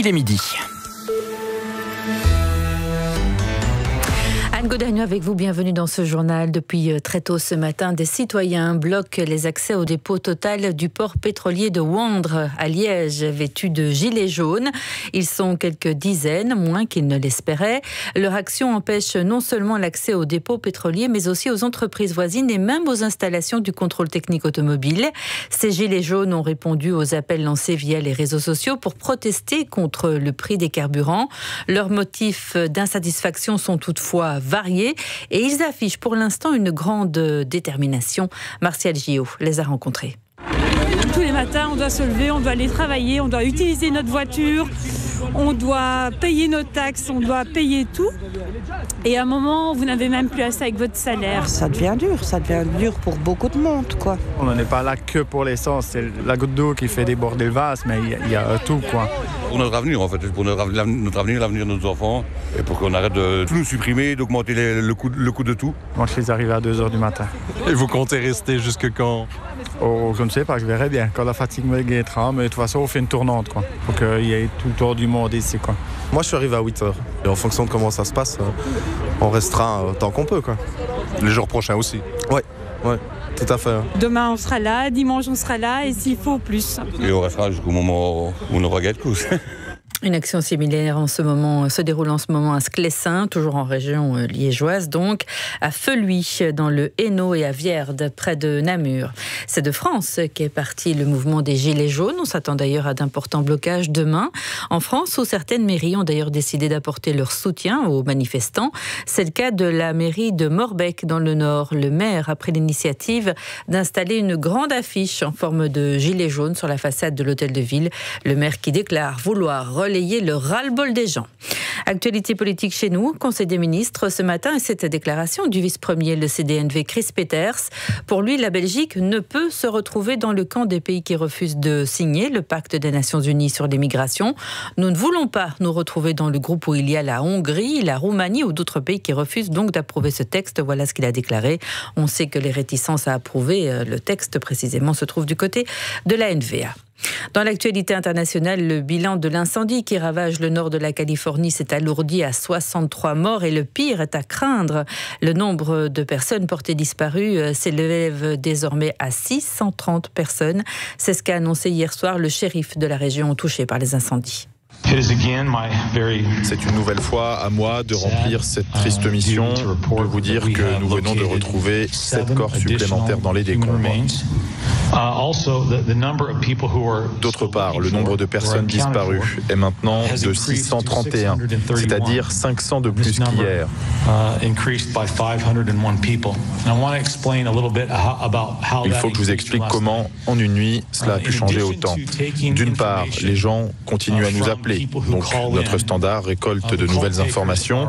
il est midi. Anne Godagno avec vous, bienvenue dans ce journal. Depuis très tôt ce matin, des citoyens bloquent les accès au dépôt Total du port pétrolier de Wandre à Liège, vêtus de gilets jaunes. Ils sont quelques dizaines, moins qu'ils ne l'espéraient. Leur action empêche non seulement l'accès au dépôt pétrolier, mais aussi aux entreprises voisines et même aux installations du contrôle technique automobile. Ces gilets jaunes ont répondu aux appels lancés via les réseaux sociaux pour protester contre le prix des carburants. Leurs motifs d'insatisfaction sont toutefois variés et ils affichent pour l'instant une grande détermination. Martial Gillot les a rencontrés. Tous les matins, on doit se lever, on doit aller travailler, on doit utiliser notre voiture, on doit payer nos taxes, on doit payer tout. Et à un moment, vous n'avez même plus assez avec votre salaire. Ça devient dur pour beaucoup de monde, quoi. On n'est pas là que pour l'essence, c'est la goutte d'eau qui fait déborder le vase, mais il y a tout, quoi. Pour notre avenir, en fait, pour notre avenir, l'avenir de nos enfants, et pour qu'on arrête de tout nous supprimer, d'augmenter le coût de tout. Moi, je suis arrivé à 2h du matin. Et vous comptez rester jusque quand ? Oh, je ne sais pas, je verrai bien. Quand la fatigue me guettera, mais de toute façon, on fait une tournante, quoi. Faut qu'il y ait tout le tour du monde ici, quoi. Moi, je suis arrivé à 8h. Et en fonction de comment ça se passe, on restera tant qu'on peut, quoi. Les jours prochains aussi. Ouais, tout à fait. Demain, on sera là, dimanche, on sera là, et s'il faut, plus. Et on restera jusqu'au moment où on aura gagné le coup. Une action similaire se déroule en ce moment à Sclessin, toujours en région liégeoise, donc à Feluy, dans le Hainaut, et à Vierde, près de Namur. C'est de France qu'est parti le mouvement des Gilets jaunes. On s'attend d'ailleurs à d'importants blocages demain. En France, où certaines mairies ont d'ailleurs décidé d'apporter leur soutien aux manifestants. C'est le cas de la mairie de Morbecque, dans le Nord. Le maire a pris l'initiative d'installer une grande affiche en forme de gilet jaune sur la façade de l'hôtel de ville. Le maire qui déclare vouloir relayer le ras-le-bol des gens. Actualité politique chez nous, Conseil des ministres ce matin, et cette déclaration du vice-premier, le CDNV, Chris Peeters. Pour lui, la Belgique ne peut se retrouver dans le camp des pays qui refusent de signer le pacte des Nations Unies sur les migrations. Nous ne voulons pas nous retrouver dans le groupe où il y a la Hongrie, la Roumanie ou d'autres pays qui refusent donc d'approuver ce texte. Voilà ce qu'il a déclaré. On sait que les réticences à approuver le texte précisément se trouvent du côté de la NVA. Dans l'actualité internationale, le bilan de l'incendie qui ravage le nord de la Californie s'est alourdi à 63 morts et le pire est à craindre. Le nombre de personnes portées disparues s'élève désormais à 630 personnes. C'est ce qu'a annoncé hier soir le shérif de la région touchée par les incendies. C'est une nouvelle fois à moi de remplir cette triste mission, de vous dire que nous venons de retrouver 7 corps supplémentaires dans les décombres. D'autre part, le nombre de personnes disparues est maintenant de 631, c'est-à-dire 500 de plus qu'hier. Il faut que je vous explique comment, en une nuit, cela a pu changer autant. D'une part, les gens continuent à nous appeler. Donc notre standard récolte de nouvelles informations.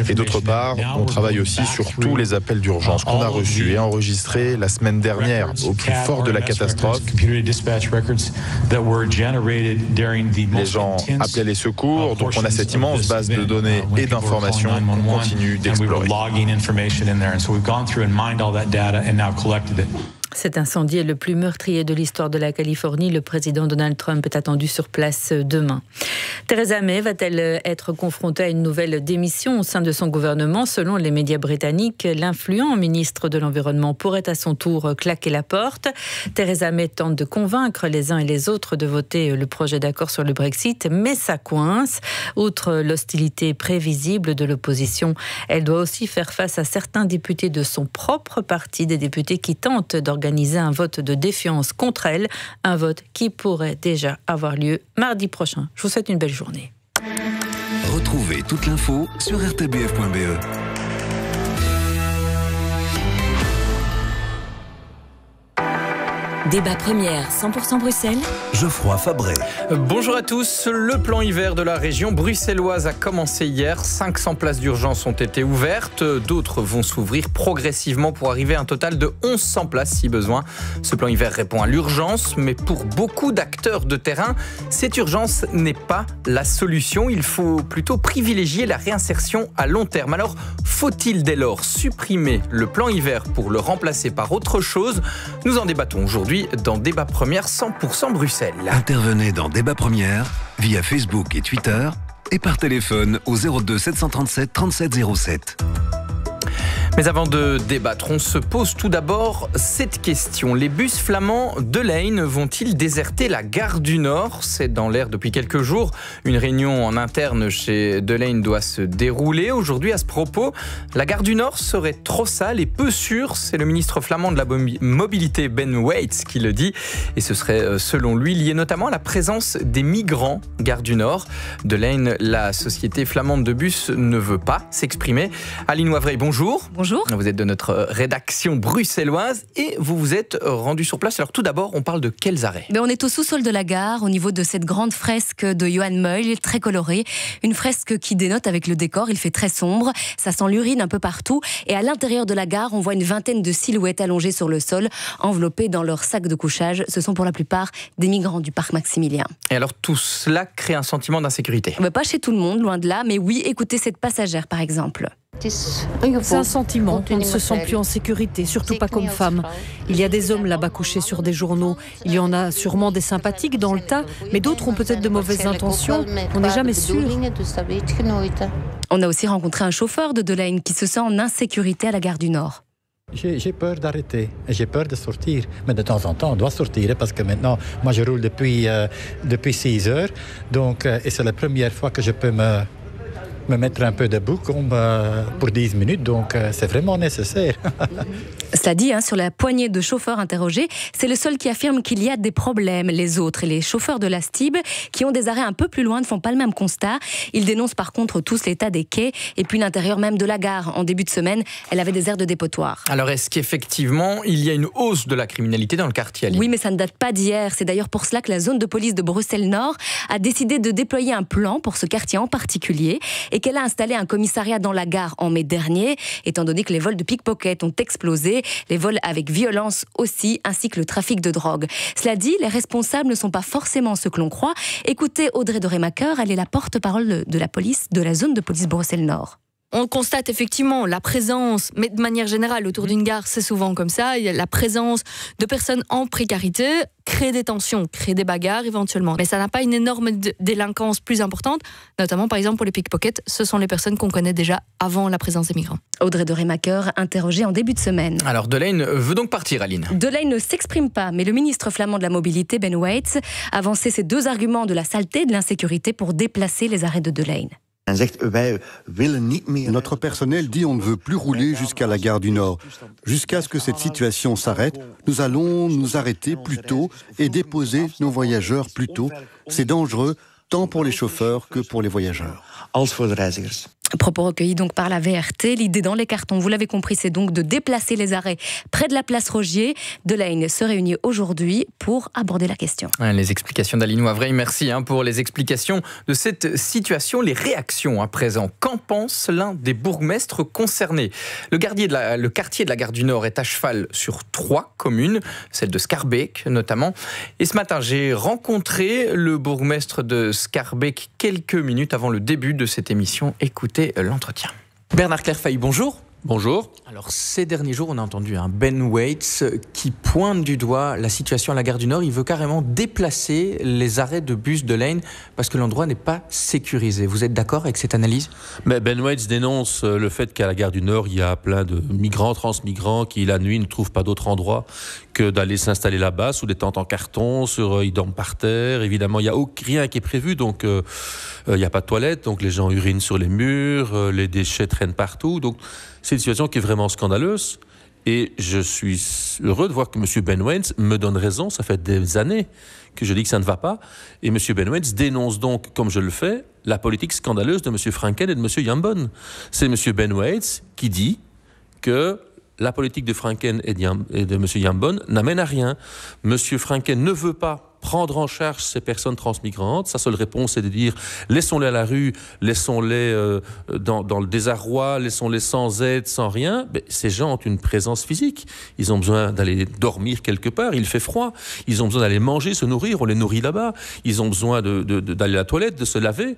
Et d'autre part, on travaille aussi sur tous les appels d'urgence qu'on a reçus et enregistrés la semaine dernière, au plus fort de la catastrophe. Les gens appelaient les secours, donc on a cette immense base de données et d'informations qu'on continue d'explorer. Cet incendie est le plus meurtrier de l'histoire de la Californie. Le président Donald Trump est attendu sur place demain. Theresa May va-t-elle être confrontée à une nouvelle démission au sein de son gouvernement ? Selon les médias britanniques, l'influent ministre de l'Environnement pourrait à son tour claquer la porte. Theresa May tente de convaincre les uns et les autres de voter le projet d'accord sur le Brexit, mais ça coince. Outre l'hostilité prévisible de l'opposition, elle doit aussi faire face à certains députés de son propre parti, des députés qui tentent d'organiser un vote de défiance contre elle, un vote qui pourrait déjà avoir lieu mardi prochain. Je vous souhaite une belle journée. Retrouvez toute l'info sur rtbf.be. Débat première 100% Bruxelles. Geoffroy Fabré. Bonjour à tous. Le plan hiver de la région bruxelloise a commencé hier. 500 places d'urgence ont été ouvertes. D'autres vont s'ouvrir progressivement pour arriver à un total de 1100 places si besoin. Ce plan hiver répond à l'urgence, mais pour beaucoup d'acteurs de terrain, cette urgence n'est pas la solution. Il faut plutôt privilégier la réinsertion à long terme. Alors, faut-il dès lors supprimer le plan hiver pour le remplacer par autre chose ? Nous en débattons aujourd'hui aujourd'hui dans Débat Première 100% Bruxelles. Intervenez dans Débat Première via Facebook et Twitter et par téléphone au 02 737 37 07. Mais avant de débattre, on se pose tout d'abord cette question. Les bus flamands de Leyne vont-ils déserter la gare du Nord ? C'est dans l'air depuis quelques jours. Une réunion en interne chez De Leyne doit se dérouler. Aujourd'hui, à ce propos, la gare du Nord serait trop sale et peu sûre. C'est le ministre flamand de la mobilité, Ben Waits, qui le dit. Et ce serait, selon lui, lié notamment à la présence des migrants gare du Nord. De Leyne, la société flamande de bus, ne veut pas s'exprimer. Aline Wavray, bonjour. Bonjour. Vous êtes de notre rédaction bruxelloise et vous vous êtes rendu sur place. Alors tout d'abord, on parle de quels arrêts ? On est au sous-sol de la gare, au niveau de cette grande fresque de Johan Meul, très colorée. Une fresque qui dénote avec le décor, il fait très sombre, ça sent l'urine un peu partout. Et à l'intérieur de la gare, on voit une vingtaine de silhouettes allongées sur le sol, enveloppées dans leurs sacs de couchage. Ce sont pour la plupart des migrants du parc Maximilien. Et alors tout cela crée un sentiment d'insécurité ? Pas chez tout le monde, loin de là, mais oui, écoutez cette passagère par exemple. C'est un sentiment, on ne se sent plus en sécurité, surtout pas comme femme. Il y a des hommes là-bas couchés sur des journaux, il y en a sûrement des sympathiques dans le tas, mais d'autres ont peut-être de mauvaises intentions, on n'est jamais sûr. On a aussi rencontré un chauffeur de Leyne qui se sent en insécurité à la gare du Nord. J'ai peur d'arrêter, j'ai peur de sortir, mais de temps en temps on doit sortir parce que maintenant, moi je roule depuis 6 heures, donc, et c'est la première fois que je peux me mettre un peu debout pour 10 minutes, donc c'est vraiment nécessaire. Cela dit, sur la poignée de chauffeurs interrogés, c'est le seul qui affirme qu'il y a des problèmes. Les autres et les chauffeurs de la STIB, qui ont des arrêts un peu plus loin, ne font pas le même constat. Ils dénoncent par contre tous l'état des quais et puis l'intérieur même de la gare. En début de semaine, elle avait des airs de dépotoir. Alors est-ce qu'effectivement, il y a une hausse de la criminalité dans le quartier, Aline ? Oui, mais ça ne date pas d'hier. C'est d'ailleurs pour cela que la zone de police de Bruxelles-Nord a décidé de déployer un plan pour ce quartier en particulier et qu'elle a installé un commissariat dans la gare en mai dernier, étant donné que les vols de pickpocket ont explosé, les vols avec violence aussi, ainsi que le trafic de drogue. Cela dit, les responsables ne sont pas forcément ceux que l'on croit. Écoutez Audrey Doremaker, elle est la porte-parole de la police, de la zone de police Bruxelles-Nord. On constate effectivement la présence, mais de manière générale, autour d'une gare, c'est souvent comme ça, il y a la présence de personnes en précarité, crée des tensions, crée des bagarres éventuellement. Mais ça n'a pas une énorme délinquance plus importante, notamment par exemple pour les pickpockets, ce sont les personnes qu'on connaît déjà avant la présence des migrants. Audrey Doremaker, interrogée en début de semaine. Alors De Leyne veut donc partir, Aline ? De Leyne ne s'exprime pas, mais le ministre flamand de la mobilité, Ben Waits, avançait ces deux arguments de la saleté et de l'insécurité pour déplacer les arrêts de Leyne. Notre personnel dit on ne veut plus rouler jusqu'à la gare du Nord. Jusqu'à ce que cette situation s'arrête, nous allons nous arrêter plus tôt et déposer nos voyageurs plus tôt. C'est dangereux, tant pour les chauffeurs que pour les voyageurs. Propos recueillis donc par la VRT. L'idée dans les cartons, vous l'avez compris, c'est donc de déplacer les arrêts près de la place Rogier. De Leyne se réunit aujourd'hui pour aborder la question. Les explications d'Aline Wavray, merci pour les explications de cette situation. Les réactions à présent. Qu'en pense l'un des bourgmestres concernés ? Le quartier de la gare du Nord est à cheval sur 3 communes, celle de Schaerbeek notamment. Et ce matin, j'ai rencontré le bourgmestre de Schaerbeek quelques minutes avant le début de cette émission. Écoutez l'entretien. Bernard Clairfaille, bonjour. Bonjour. Alors ces derniers jours, on a entendu un Ben Waits qui pointe du doigt la situation à la gare du Nord. Il veut carrément déplacer les arrêts de bus de Leyne parce que l'endroit n'est pas sécurisé. Vous êtes d'accord avec cette analyse ? Mais Ben Waits dénonce le fait qu'à la gare du Nord, il y a plein de migrants, transmigrants qui la nuit ne trouvent pas d'autre endroit que d'aller s'installer là-bas sous des tentes en carton, ils dorment par terre. Évidemment, il n'y a rien qui est prévu, donc il n'y a pas de toilettes, donc les gens urinent sur les murs, les déchets traînent partout. Donc c'est une situation qui est vraiment scandaleuse. Et je suis heureux de voir que M. Ben Waits me donne raison. Ça fait des années que je dis que ça ne va pas. Et M. Ben Waits dénonce donc, comme je le fais, la politique scandaleuse de M. Franken et de M. Jambon. C'est M. Ben Waits qui dit que la politique de Franken et de M. Jambon n'amène à rien. M. Franken ne veut pas prendre en charge ces personnes transmigrantes. Sa seule réponse est de dire laissons-les à la rue, laissons-les dans le désarroi, laissons-les sans aide, sans rien. Mais ces gens ont une présence physique. Ils ont besoin d'aller dormir quelque part, il fait froid. Ils ont besoin d'aller manger, se nourrir, on les nourrit là-bas. Ils ont besoin d'aller à la toilette, de se laver.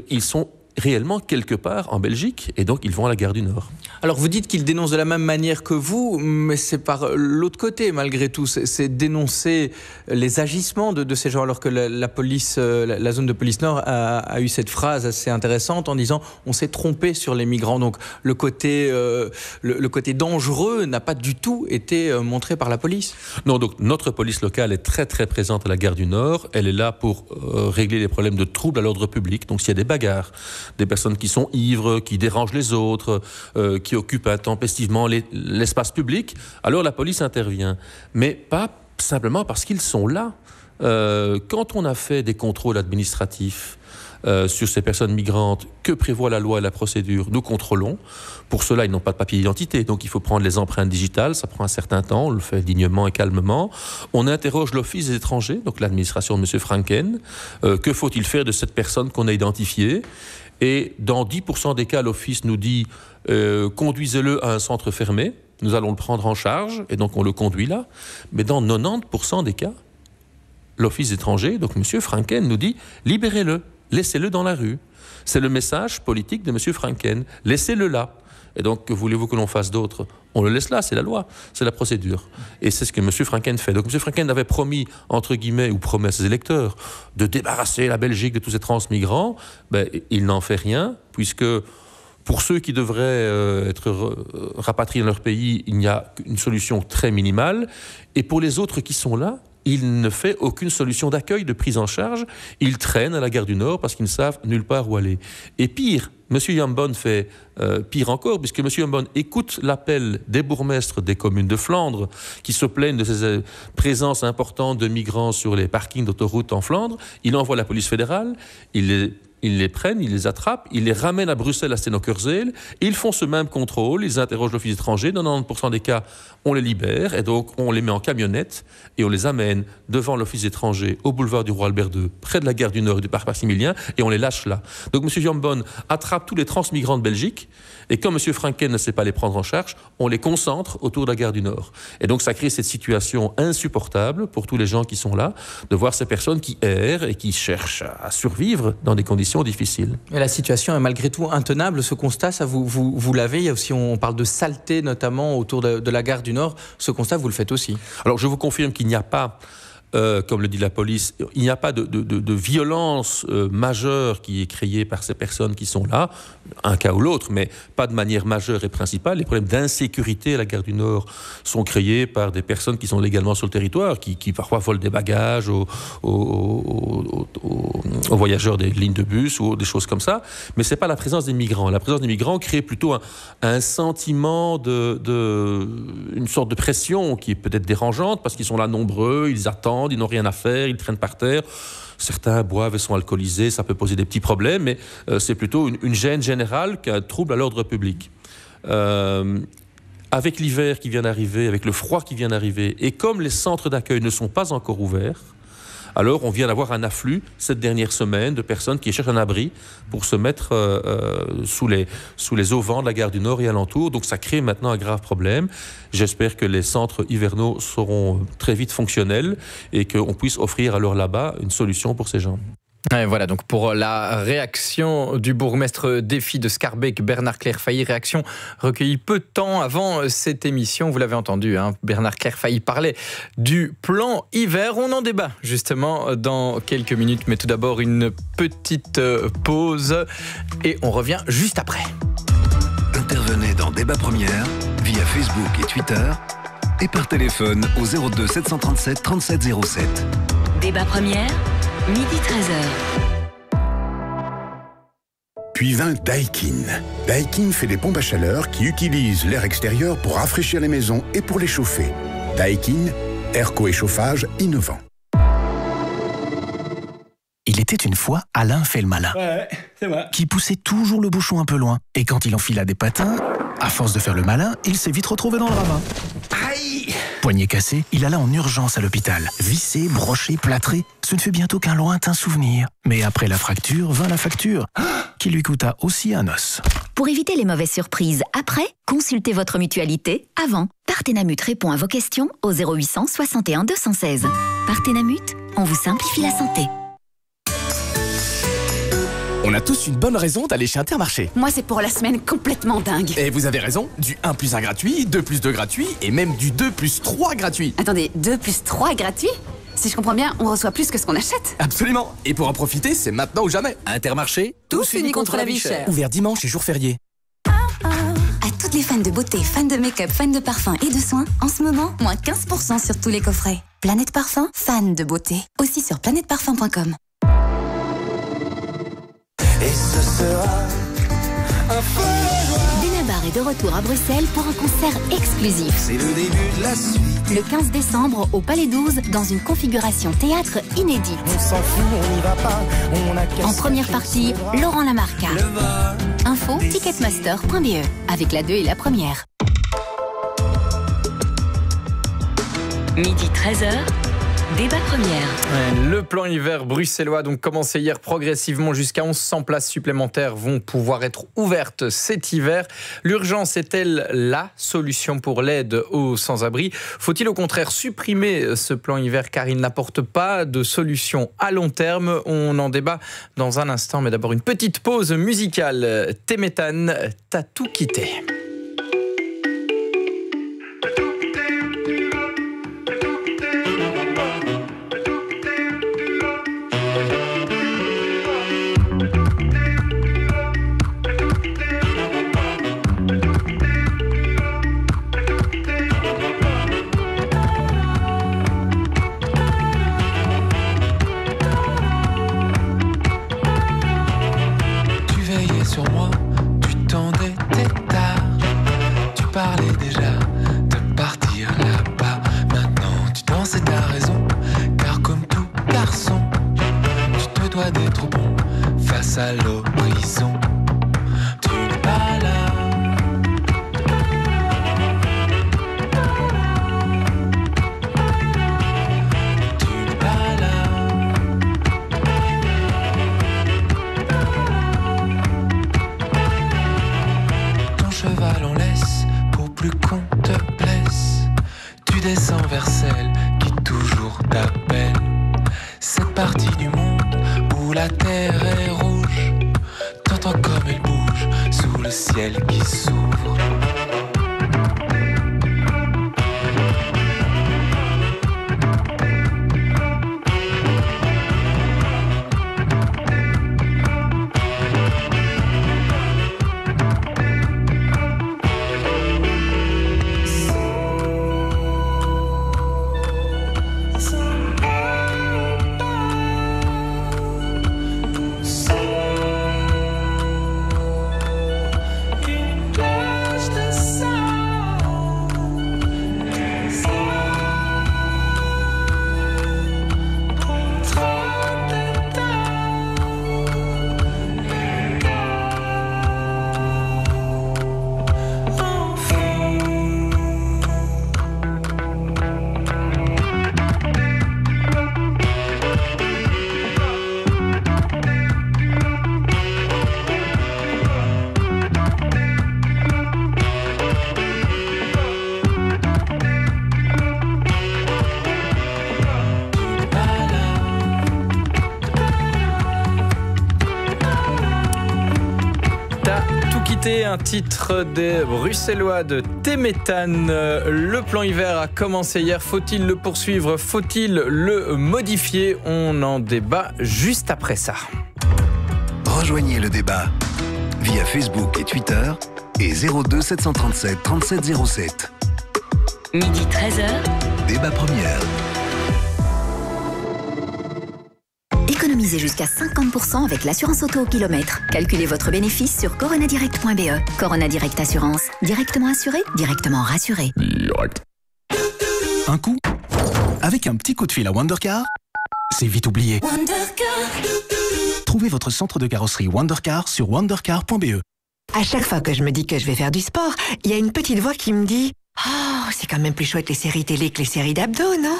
Ils sont réellement quelque part en Belgique et donc ils vont à la gare du Nord. Alors vous dites qu'ils dénoncent de la même manière que vous, mais c'est par l'autre côté malgré tout, c'est dénoncer les agissements de ces gens, alors que la police, la zone de police Nord a eu cette phrase assez intéressante en disant on s'est trompé sur les migrants. Donc le côté dangereux n'a pas du tout été montré par la police. Non, donc notre police locale est très très présente à la gare du Nord. Elle est là pour régler les problèmes de troubles à l'ordre public. Donc s'il y a des bagarres, des personnes qui sont ivres, qui dérangent les autres, qui occupent intempestivement l'espace public, alors la police intervient. Mais pas simplement parce qu'ils sont là. Quand on a fait des contrôles administratifs sur ces personnes migrantes, que prévoit la loi et la procédure, nous contrôlons. Pour cela, ils n'ont pas de papier d'identité, donc il faut prendre les empreintes digitales, ça prend un certain temps, on le fait dignement et calmement. On interroge l'Office des étrangers, donc l'administration de M. Franken. Que faut-il faire de cette personne qu'on a identifiée ? Et dans 10% des cas, l'Office nous dit conduisez-le à un centre fermé, nous allons le prendre en charge, et donc on le conduit là. Mais dans 90% des cas, l'Office étranger, donc M. Franken, nous dit libérez-le, laissez-le dans la rue. C'est le message politique de M. Franken. Laissez-le là. Et donc, que voulez-vous que l'on fasse d'autre ? On le laisse là, c'est la loi, c'est la procédure. Et c'est ce que M. Franken fait. Donc M. Franken avait promis, entre guillemets, ou promis à ses électeurs, de débarrasser la Belgique de tous ces transmigrants. Ben, il n'en fait rien, puisque pour ceux qui devraient être rapatriés dans leur pays, il n'y a une solution très minimale. Et pour les autres qui sont là, il ne fait aucune solution d'accueil, de prise en charge. Ils traînent à la gare du Nord parce qu'ils ne savent nulle part où aller. Et pire, M. Jambon fait pire encore, puisque M. Jambon écoute l'appel des bourgmestres des communes de Flandre qui se plaignent de ces présences importantes de migrants sur les parkings d'autoroutes en Flandre. Il envoie la police fédérale, ils les prennent, ils les attrapent, ils les ramènent à Bruxelles à Stenokerzeel, ils font ce même contrôle, ils interrogent l'office étranger, dans 90% des cas, on les libère, et donc on les met en camionnette, et on les amène devant l'office étranger, au boulevard du Roi Albert II, près de la gare du Nord et du parc Maximilien, et on les lâche là. Donc M. Jambon attrape tous les transmigrants de Belgique, et quand M. Franken ne sait pas les prendre en charge, on les concentre autour de la gare du Nord. Et donc ça crée cette situation insupportable pour tous les gens qui sont là, de voir ces personnes qui errent et qui cherchent à survivre dans des conditions difficiles. Et la situation est malgré tout intenable, ce constat, ça vous l'avez. Il y a aussi, on parle de saleté notamment autour de la gare du Nord. Ce constat, vous le faites aussi. Alors je vous confirme qu'il n'y a pas, comme le dit la police, il n'y a pas de violence majeure qui est créée par ces personnes qui sont là, un cas ou l'autre, mais pas de manière majeure et principale. Les problèmes d'insécurité à la gare du Nord sont créés par des personnes qui sont légalement sur le territoire, qui parfois volent des bagages aux voyageurs des lignes de bus ou des choses comme ça. Mais ce n'est pas la présence des migrants. La présence des migrants crée plutôt un sentiment une sorte de pression qui est peut-être dérangeante parce qu'ils sont là nombreux, ils attendent, ils n'ont rien à faire, ils traînent par terre. Certains boivent et sont alcoolisés, ça peut poser des petits problèmes, mais c'est plutôt une gêne générale qu'un trouble à l'ordre public. Avec l'hiver qui vient d'arriver, avec le froid qui vient d'arriver, et comme les centres d'accueil ne sont pas encore ouverts, alors on vient d'avoir un afflux cette dernière semaine de personnes qui cherchent un abri pour se mettre sous les auvents de la gare du Nord et alentour. Donc ça crée maintenant un grave problème. J'espère que les centres hivernaux seront très vite fonctionnels et qu'on puisse offrir alors là-bas une solution pour ces gens. Et voilà donc pour la réaction du bourgmestre Défi de Schaerbeek, Bernard Clairfailly, réaction recueillie peu de temps avant cette émission. Vous l'avez entendu, hein, Bernard Clairfailly parlait du plan hiver. On en débat justement dans quelques minutes, mais tout d'abord une petite pause et on revient juste après. Intervenez dans Débat Première via Facebook et Twitter et par téléphone au 02 737 37 07. Débat Première, midi 13h. Puis vint Daikin. Daikin fait des pompes à chaleur qui utilisent l'air extérieur pour rafraîchir les maisons et pour les chauffer. Daikin, airco et chauffage innovant. Il était une fois Alain fait le malin. Ouais, c'est vrai. Qui poussait toujours le bouchon un peu loin. Et quand il enfila des patins, à force de faire le malin, il s'est vite retrouvé dans le ravin. Aïe! Poignet cassé, il alla en urgence à l'hôpital. Vissé, broché, plâtré, ce ne fut bientôt qu'un lointain souvenir. Mais après la fracture, vint la facture, qui lui coûta aussi un os. Pour éviter les mauvaises surprises après, consultez votre mutualité avant. Partenamut répond à vos questions au 0800 61 216. Partenamut, on vous simplifie la santé. On a tous une bonne raison d'aller chez Intermarché. Moi, c'est pour la semaine complètement dingue. Et vous avez raison, du 1 plus 1 gratuit, 2 plus 2 gratuit et même du 2 plus 3 gratuit. Attendez, 2 plus 3 gratuit ? Si je comprends bien, on reçoit plus que ce qu'on achète. Absolument. Et pour en profiter, c'est maintenant ou jamais. Intermarché, tous unis contre la vie chère. Ouvert dimanche et jours fériés. À toutes les fans de beauté, fans de make-up, fans de parfum et de soins, en ce moment, moins 15% sur tous les coffrets. Planète Parfum, fan de beauté. Aussi sur planèteparfum.com. Et ce sera un feu de joie. Benabar est de retour à Bruxelles pour un concert exclusif. C'est le début de la suite. Le 15 décembre au Palais 12 dans une configuration théâtre inédite. On s'en fout, on n'y va pas, on a qu'à en première partie, Laurent Lamarca. Info ticketmaster.be avec la 2 et la première. Midi 13h, débat première. Le plan hiver bruxellois donc commencé hier progressivement jusqu'à 1100 places supplémentaires vont pouvoir être ouvertes cet hiver. L'urgence est-elle la solution pour l'aide aux sans-abri ? Faut-il au contraire supprimer ce plan hiver car il n'apporte pas de solution à long terme ? On en débat dans un instant, mais d'abord une petite pause musicale. Temetan, t'as tout quitté. À l'horizon, tu n'es pas là. Tu n'es pas là. Ton cheval en laisse pour plus qu'on te blesse. Tu descends vers celle qui toujours t'appelle. Cette partie du monde où la terre est rouge. T'entends comme elle bouge sous le ciel qui s'ouvre. Un titre des Bruxellois de Temetan. Le plan hiver a commencé hier. Faut-il le poursuivre ? Faut-il le modifier ? On en débat juste après ça. Rejoignez le débat via Facebook et Twitter et 02 737 37 07. Midi 13h. Débat première. Économisez jusqu'à 50% avec l'assurance auto au kilomètre. Calculez votre bénéfice sur coronadirect.be. Corona Direct Assurance. Directement assuré, directement rassuré. Un coup, avec un petit coup de fil à Wondercar, c'est vite oublié. Trouvez votre centre de carrosserie Wondercar sur wondercar.be. À chaque fois que je me dis que je vais faire du sport, il y a une petite voix qui me dit « Oh, c'est quand même plus chouette les séries télé que les séries d'abdos, non ?»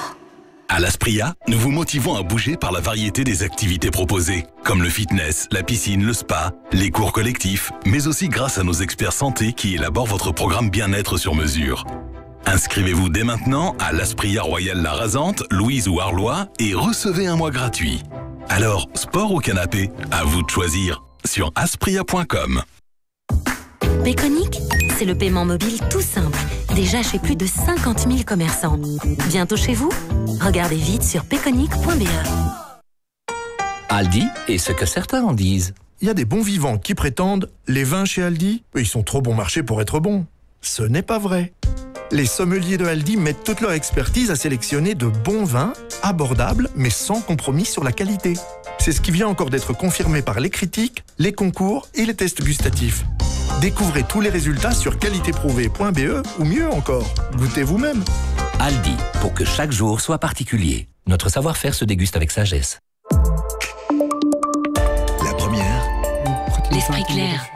À l'Aspria, nous vous motivons à bouger par la variété des activités proposées, comme le fitness, la piscine, le spa, les cours collectifs, mais aussi grâce à nos experts santé qui élaborent votre programme bien-être sur mesure. Inscrivez-vous dès maintenant à l'Aspria Royal La Rasante, Louise ou Arlois et recevez un mois gratuit. Alors, sport ou canapé ? À vous de choisir. sur aspria.com. Péconic, c'est le paiement mobile tout simple. Déjà chez plus de 50 000 commerçants. Bientôt chez vous? Regardez vite sur péconic.be. Aldi est ce que certains en disent. Il y a des bons vivants qui prétendent « les vins chez Aldi, ils sont trop bon marché pour être bons ». Ce n'est pas vrai. Les sommeliers de Aldi mettent toute leur expertise à sélectionner de bons vins, abordables, mais sans compromis sur la qualité. C'est ce qui vient encore d'être confirmé par les critiques, les concours et les tests gustatifs. Découvrez tous les résultats sur qualitéprouvée.be ou mieux encore, goûtez vous-même. Aldi, pour que chaque jour soit particulier. Notre savoir-faire se déguste avec sagesse. La première. L'esprit clair.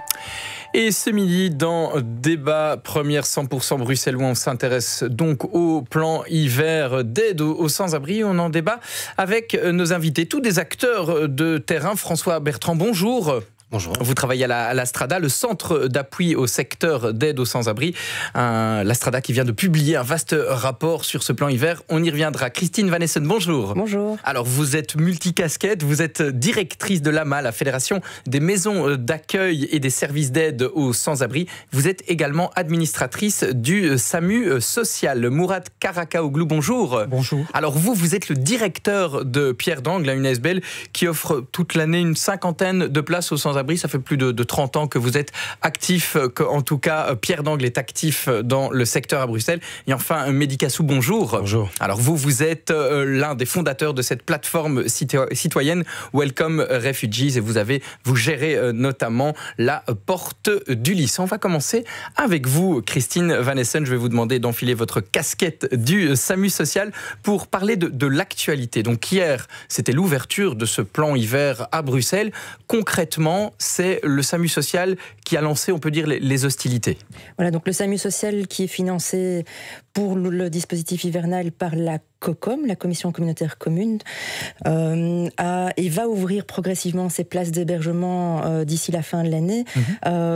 Et ce midi, dans Débat Première 100% bruxellois, on s'intéresse donc au plan hiver d'aide aux sans-abri. On en débat avec nos invités, tous des acteurs de terrain. François Bertrand, bonjour. Bonjour. Vous travaillez à la Strada, le centre d'appui au secteur d'aide aux sans-abri. La Strada qui vient de publier un vaste rapport sur ce plan hiver. On y reviendra. Christine Van Essen, bonjour. Bonjour. Alors, vous êtes multicasquette, vous êtes directrice de l'AMA, la Fédération des maisons d'accueil et des services d'aide aux sans-abri. Vous êtes également administratrice du SAMU social. Mourad Karakaoglou, bonjour. Bonjour. Alors, vous êtes le directeur de Pierre d'Angle, une ASBL qui offre toute l'année une 50aine de places aux sans-abri. Ça fait plus de 30 ans que vous êtes actif, en tout cas Pierre d'Angle est actif dans le secteur à Bruxelles. Et enfin, Médicassou, bonjour. Bonjour. Alors vous êtes l'un des fondateurs de cette plateforme citoyenne Welcome Refugees et vous gérez notamment la porte d'Ulysse. On va commencer avec vous, Christine Van Essen. Je vais vous demander d'enfiler votre casquette du SAMU social pour parler de l'actualité. Donc hier, c'était l'ouverture de ce plan hiver à Bruxelles. Concrètement, c'est le SAMU social qui a lancé, on peut dire, les hostilités. Voilà, donc le SAMU social qui est financé pour le dispositif hivernal par la COCOM, la Commission communautaire commune, et va ouvrir progressivement ses places d'hébergement d'ici la fin de l'année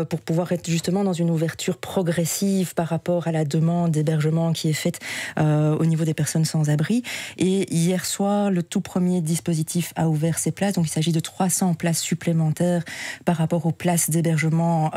pour pouvoir être justement dans une ouverture progressive par rapport à la demande d'hébergement qui est faite au niveau des personnes sans abri. Et hier soir, le tout premier dispositif a ouvert ses places, donc il s'agit de 300 places supplémentaires par rapport aux places d'hébergement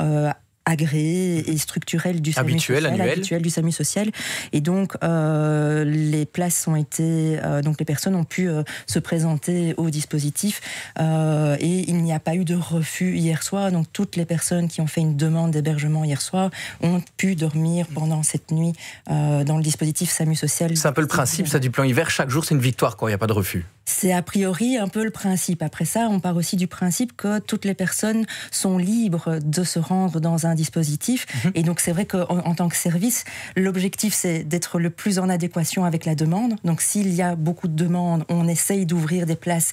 agréées et structurelles du SAMU social, habituel du SAMU social. Et donc, les places ont été... donc, les personnes ont pu se présenter au dispositif et il n'y a pas eu de refus hier soir. Donc, toutes les personnes qui ont fait une demande d'hébergement hier soir ont pu dormir pendant cette nuit dans le dispositif SAMU social. C'est un peu le principe, ça, du plan hiver. Chaque jour, c'est une victoire quand il n'y a pas de refus. C'est a priori un peu le principe. Après ça, on part aussi du principe que toutes les personnes sont libres de se rendre dans un dispositif. Et donc, c'est vrai qu'en tant que service, l'objectif, c'est d'être le plus en adéquation avec la demande. Donc, s'il y a beaucoup de demandes, on essaye d'ouvrir des places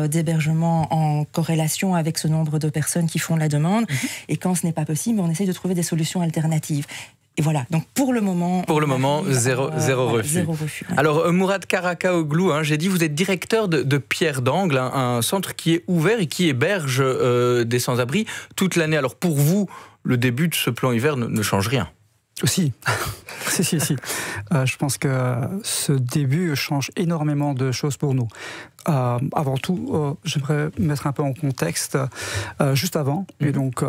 d'hébergement en corrélation avec ce nombre de personnes qui font la demande. Et quand ce n'est pas possible, on essaye de trouver des solutions alternatives. Et voilà, donc pour le moment... Zéro refus. Ouais. Alors, Mourad Karakaoglou, j'ai dit, vous êtes directeur de Pierre d'Angle, un centre qui est ouvert et qui héberge des sans-abri toute l'année. Alors, pour vous, le début de ce plan hiver ne change rien. Si. Je pense que ce début change énormément de choses pour nous. Avant tout, j'aimerais mettre un peu en contexte juste avant. Et donc,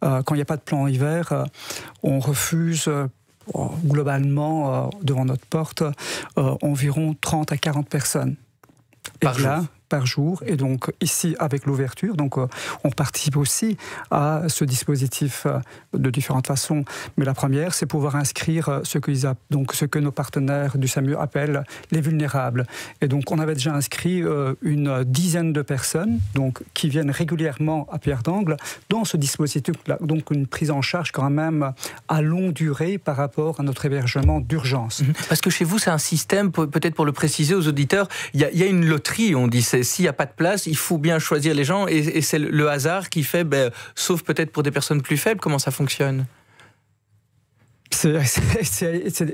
quand il n'y a pas de plan hiver, on refuse globalement devant notre porte environ 30 à 40 personnes. Par jour. Et donc ici, avec l'ouverture, donc on participe aussi à ce dispositif de différentes façons. Mais la première, c'est pouvoir inscrire ce que nos partenaires du SAMU appellent les vulnérables. Et donc on avait déjà inscrit une dizaine de personnes donc, qui viennent régulièrement à Pierre d'Angle dans ce dispositif-là. Donc une prise en charge quand même à longue durée par rapport à notre hébergement d'urgence. Parce que chez vous, c'est un système, peut-être pour le préciser aux auditeurs, il y a une loterie, on dit. S'il n'y a pas de place, il faut bien choisir les gens et c'est le hasard qui fait, sauf peut-être pour des personnes plus faibles, comment ça fonctionne ? C'est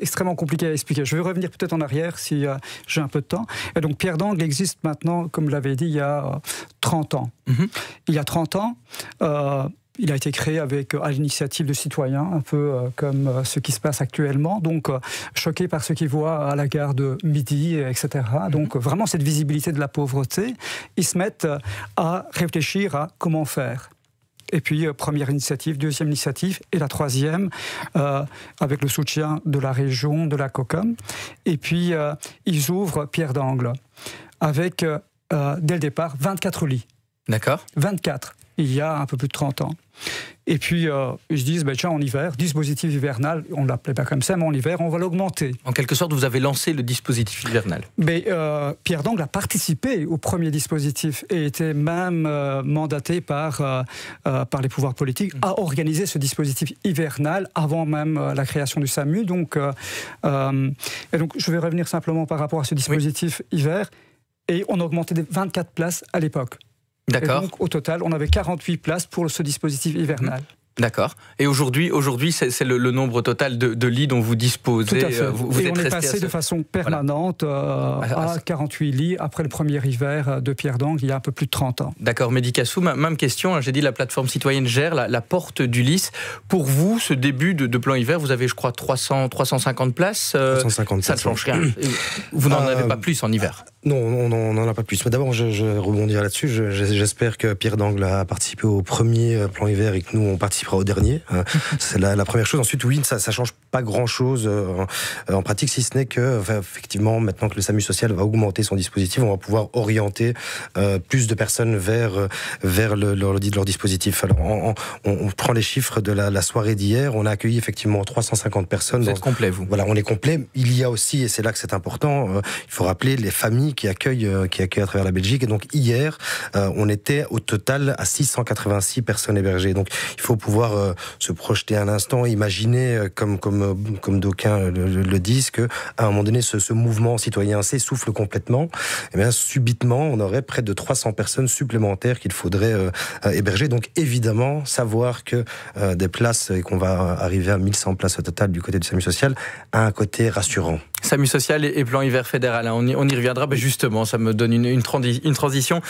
extrêmement compliqué à expliquer. Je vais revenir peut-être en arrière si j'ai un peu de temps. Et donc Pierre d'Angle existe maintenant, comme vous l'avez dit, il y a 30 ans. Il y a 30 ans, il a été créé à l'initiative de citoyens, un peu comme ce qui se passe actuellement, donc choqués par ce qu'ils voient à la gare de Midi, etc. Donc vraiment cette visibilité de la pauvreté, ils se mettent à réfléchir à comment faire. Et puis, première initiative, deuxième initiative, et la troisième, avec le soutien de la région, de la COCOM. Et puis, ils ouvrent Pierre d'Angle, avec, dès le départ, 24 lits. D'accord. 24, il y a un peu plus de 30 ans. Et puis, ils se disent, tiens, en hiver, dispositif hivernal, on ne l'appelait pas comme ça, mais en hiver, on va l'augmenter. En quelque sorte, vous avez lancé le dispositif hivernal. Mais Pierre d'Angle a participé au premier dispositif et était même mandaté par les pouvoirs politiques à organiser ce dispositif hivernal avant même la création du SAMU. Donc, et donc, je vais revenir simplement par rapport à ce dispositif hiver. Et on a augmenté de 24 places à l'époque. D'accord. Et donc, au total, on avait 48 places pour ce dispositif hivernal. D'accord. Et aujourd'hui, c'est le nombre total de lits dont vous disposez. Tout à fait. Vous et êtes on est passé de façon permanente à 48 lits après le premier hiver de Pierre d'Angle, il y a un peu plus de 30 ans. D'accord. Mehdi Kassou, même question. J'ai dit la plateforme citoyenne gère la porte du Lys. Pour vous, ce début de plan hiver, vous avez, je crois, 350 places. 350 ça ne change rien. Vous n'en avez pas plus en hiver. Non, on n'en a pas plus. Mais d'abord, je rebondirai là-dessus. J'espère que Pierre d'Angle a participé au premier plan hiver et que nous, on participera au dernier. C'est la première chose. Ensuite, oui, ça change pas grand-chose en pratique, si ce n'est que, effectivement, maintenant que le SAMU social va augmenter son dispositif, on va pouvoir orienter plus de personnes vers leur dispositif. Alors, on prend les chiffres de la soirée d'hier. On a accueilli effectivement 350 personnes. Vous êtes complet, vous. Voilà, on est complet. Il y a aussi, et c'est là que c'est important, il faut rappeler les familles qui accueillent à travers la Belgique. Et donc hier, on était au total à 686 personnes hébergées. Donc il faut pouvoir se projeter un instant, imaginer, comme d'aucuns le disent, qu'à un moment donné, ce mouvement citoyen s'essouffle complètement. Et bien subitement, on aurait près de 300 personnes supplémentaires qu'il faudrait héberger. Donc évidemment, savoir que des places, et qu'on va arriver à 1100 places au total du côté du SAMU social, a un côté rassurant. SAMU social et plan hiver fédéral, on y reviendra. Justement, ça me donne une transition.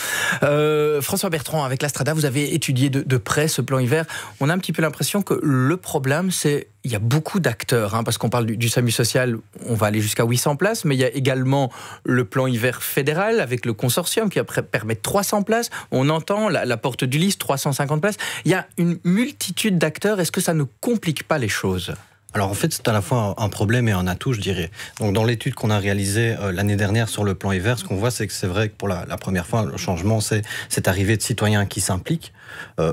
François Bertrand, avec l'Astrada, vous avez étudié de près ce plan hiver. On a un petit peu l'impression que le problème, c'est il y a beaucoup d'acteurs, parce qu'on parle du SAMU social, on va aller jusqu'à 800 places, mais il y a également le plan hiver fédéral avec le consortium qui permet 300 places. On entend la porte du Lys, 350 places. Il y a une multitude d'acteurs. Est-ce que ça ne complique pas les choses ? Alors en fait, c'est à la fois un problème et un atout, je dirais. Donc dans l'étude qu'on a réalisée l'année dernière sur le plan hiver, ce qu'on voit, c'est que c'est vrai que pour la première fois, le changement, c'est cette arrivée de citoyens qui s'impliquent.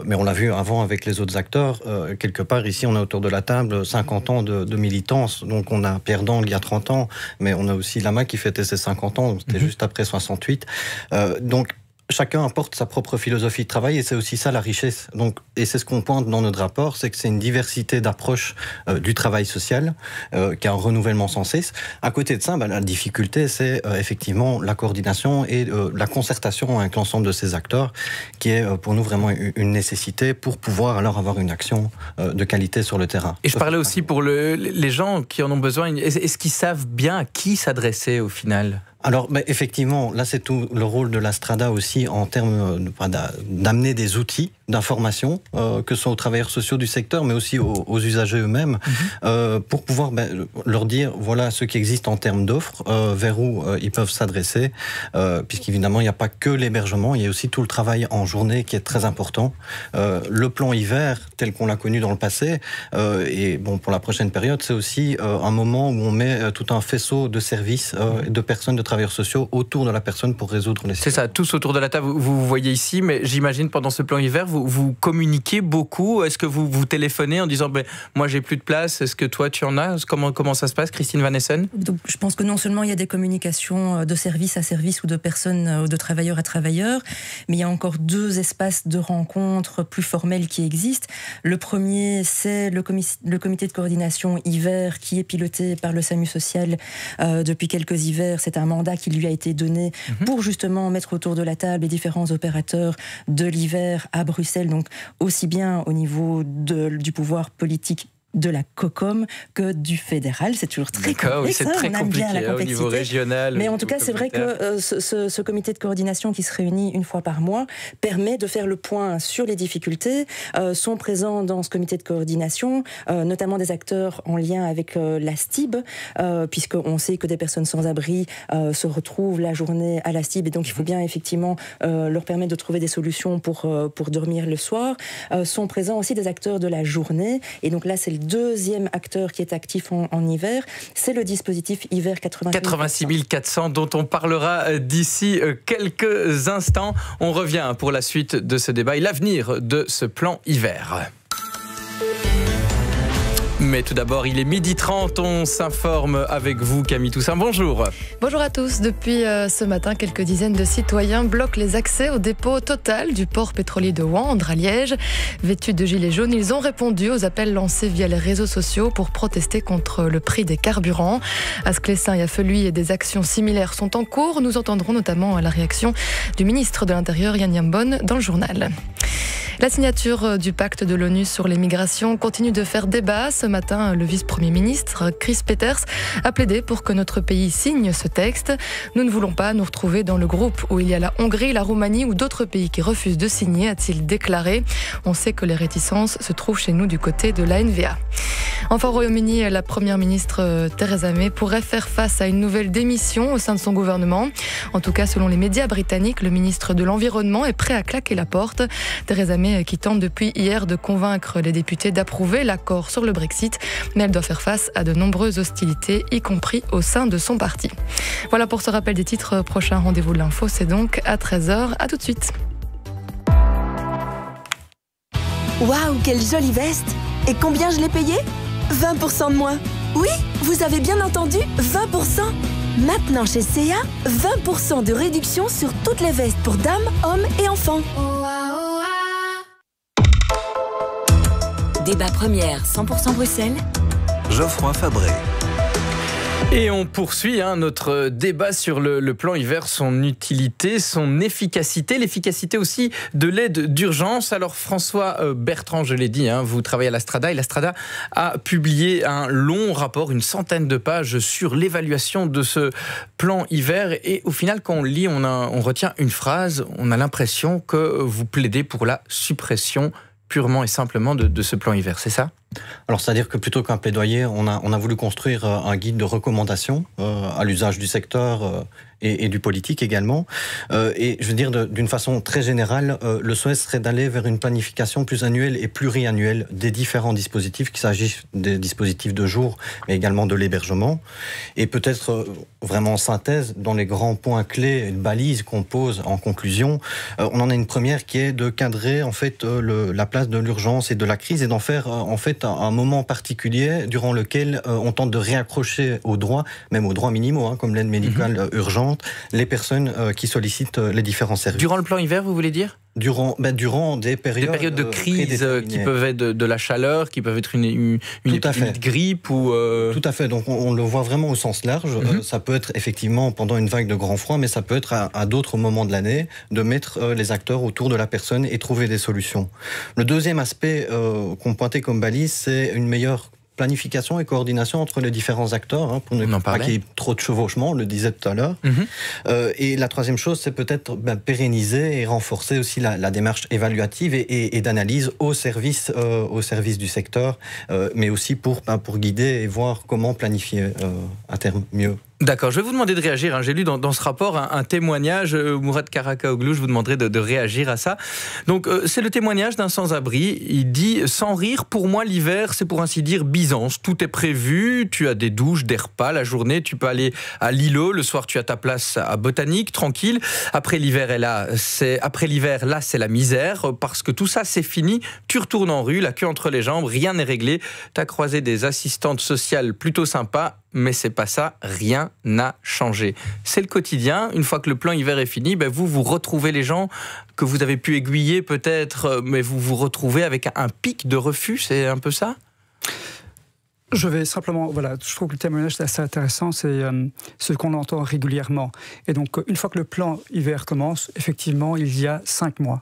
Mais on l'a vu avant avec les autres acteurs. Quelque part, ici, on a autour de la table 50 ans de militance. Donc on a Pierre d'Angle il y a 30 ans, mais on a aussi Lama qui fêtait ses 50 ans. C'était juste après 68. Donc chacun apporte sa propre philosophie de travail et c'est aussi ça la richesse. Donc, et c'est ce qu'on pointe dans notre rapport, c'est que c'est une diversité d'approches du travail social qui a un renouvellement sans cesse. À côté de ça, la difficulté, c'est effectivement la coordination et la concertation avec l'ensemble de ces acteurs qui est pour nous vraiment une nécessité pour pouvoir alors avoir une action de qualité sur le terrain. Et je parlais aussi pour les gens qui en ont besoin. Est-ce qu'ils savent bien à qui s'adresser au final ? Alors, effectivement, là, c'est tout le rôle de l'Astrada aussi en termes d'amener des outils d'information, que ce soit aux travailleurs sociaux du secteur, mais aussi aux usagers eux-mêmes, pour pouvoir leur dire, voilà ce qui existe en termes d'offres, vers où ils peuvent s'adresser, puisqu'évidemment, il n'y a pas que l'hébergement, il y a aussi tout le travail en journée qui est très important. Le plan hiver, tel qu'on l'a connu dans le passé, et bon, pour la prochaine période, c'est aussi un moment où on met tout un faisceau de services, de personnes, de travailleurs sociaux autour de la personne pour résoudre les situations. C'est ça, tous autour de la table, vous voyez ici, mais j'imagine pendant ce plan hiver, vous communiquez beaucoup. Est-ce que vous téléphonez en disant moi j'ai plus de place, est-ce que toi tu en as ? Comment ça se passe, Christine Van Essen ? Donc, je pense que non seulement il y a des communications de service à service ou de personnes, de travailleurs à travailleurs, mais il y a encore deux espaces de rencontres plus formels qui existent. Le premier, c'est le comité de coordination hiver qui est piloté par le SAMU social depuis quelques hivers. C'est un mandat qui lui a été donné pour justement mettre autour de la table les différents opérateurs de l'hiver à Bruxelles, donc aussi bien au niveau du pouvoir politique de la COCOM que du fédéral. C'est toujours très complexe. Oui, c'est très compliqué au niveau régional. Mais en tout cas, c'est vrai que ce comité de coordination qui se réunit une fois par mois permet de faire le point sur les difficultés. Sont présents dans ce comité de coordination notamment des acteurs en lien avec la STIB, puisqu'on sait que des personnes sans abri se retrouvent la journée à la STIB, et donc il faut bien effectivement leur permettre de trouver des solutions pour dormir le soir. Sont présents aussi des acteurs de la journée, et donc là c'est le deuxième acteur qui est actif en hiver, c'est le dispositif hiver 86 400 dont on parlera d'ici quelques instants. On revient pour la suite de ce débat et l'avenir de ce plan hiver. Mais tout d'abord, il est 12h30, on s'informe avec vous, Camille Toussaint. Bonjour. Bonjour à tous. Depuis ce matin, quelques dizaines de citoyens bloquent les accès au dépôt Total du port pétrolier de Wandre à Liège. Vêtus de gilets jaunes, ils ont répondu aux appels lancés via les réseaux sociaux pour protester contre le prix des carburants. À Sclessin et à Feluy, des actions similaires sont en cours. Nous entendrons notamment la réaction du ministre de l'Intérieur, Yann Yambon, dans le journal. La signature du pacte de l'ONU sur les migrations continue de faire débat. Ce matin, le vice-premier ministre, Chris Peters, a plaidé pour que notre pays signe ce texte. Nous ne voulons pas nous retrouver dans le groupe où il y a la Hongrie, la Roumanie ou d'autres pays qui refusent de signer, a-t-il déclaré. On sait que les réticences se trouvent chez nous du côté de l'ANVA. Enfin, au Royaume-Uni, la première ministre Theresa May pourrait faire face à une nouvelle démission au sein de son gouvernement. En tout cas, selon les médias britanniques, le ministre de l'Environnement est prêt à claquer la porte. Theresa May qui tente depuis hier de convaincre les députés d'approuver l'accord sur le Brexit, mais elle doit faire face à de nombreuses hostilités, y compris au sein de son parti. Voilà pour ce rappel des titres. Prochain rendez-vous de l'info, c'est donc à 13h. À tout de suite. Waouh, quelle jolie veste! Et combien je l'ai payée? 20% de moins. Oui, vous avez bien entendu, 20%. Maintenant chez C&A, 20% de réduction sur toutes les vestes pour dames, hommes et enfants. Débat première 100% Bruxelles. Geoffroy Fabré. Et on poursuit notre débat sur le plan hiver, son utilité, son efficacité, l'efficacité aussi de l'aide d'urgence. Alors François Bertrand, je l'ai dit, vous travaillez à l'Astrada et l'Astrada a publié un long rapport, une centaine de pages sur l'évaluation de ce plan hiver. Et au final, quand on lit, on retient une phrase, on a l'impression que vous plaidez pour la suppression purement et simplement de ce plan hiver, c'est ça ? Alors, c'est-à-dire que plutôt qu'un plaidoyer, on a voulu construire un guide de recommandation à l'usage du secteur et du politique également. Et je veux dire, d'une façon très générale, le souhait serait d'aller vers une planification plus annuelle et pluriannuelle des différents dispositifs, qu'il s'agisse des dispositifs de jour, mais également de l'hébergement. Et peut-être vraiment en synthèse, dans les grands points clés, une balise qu'on pose en conclusion, on en a une première qui est de cadrer en fait la place de l'urgence et de la crise et d'en faire en fait un moment particulier durant lequel on tente de réaccrocher aux droits, même aux droits minimaux, comme l'aide médicale urgente, les personnes qui sollicitent les différents services. Durant le plan hiver, vous voulez dire ? Durant des périodes de crise qui peuvent être de la chaleur, qui peuvent être une épidémie de grippe ou... Tout à fait, donc on le voit vraiment au sens large. Ça peut être effectivement pendant une vague de grand froid, mais ça peut être à d'autres moments de l'année, de mettre les acteurs autour de la personne et trouver des solutions. Le deuxième aspect qu'on pointait comme balise, c'est une meilleure planification et coordination entre les différents acteurs, pour ne pas qu'il y ait trop de chevauchement, on le disait tout à l'heure. Et la troisième chose, c'est peut-être pérenniser et renforcer aussi la démarche évaluative et d'analyse au service du secteur, mais aussi pour guider et voir comment planifier à terme mieux. D'accord, je vais vous demander de réagir. J'ai lu dans ce rapport un témoignage, Mourad Karakaoglou, je vous demanderai de réagir à ça. Donc, c'est le témoignage d'un sans-abri. Il dit « Sans rire, pour moi, l'hiver, c'est pour ainsi dire Byzance. Tout est prévu, tu as des douches, des repas, la journée, tu peux aller à l'îlot, le soir, tu as ta place à Botanique, tranquille. Après l'hiver, là, c'est la misère, parce que tout ça, c'est fini. Tu retournes en rue, la queue entre les jambes, rien n'est réglé. Tu as croisé des assistantes sociales plutôt sympas, mais c'est pas ça, rien n'a changé. C'est le quotidien. Une fois que le plan hiver est fini, vous retrouvez les gens que vous avez pu aiguiller peut-être, mais vous vous retrouvez avec un pic de refus, c'est un peu ça ? Je vais simplement, je trouve que le témoignage est assez intéressant, c'est ce qu'on entend régulièrement. Et donc, une fois que le plan hiver commence, effectivement, il y a 5 mois.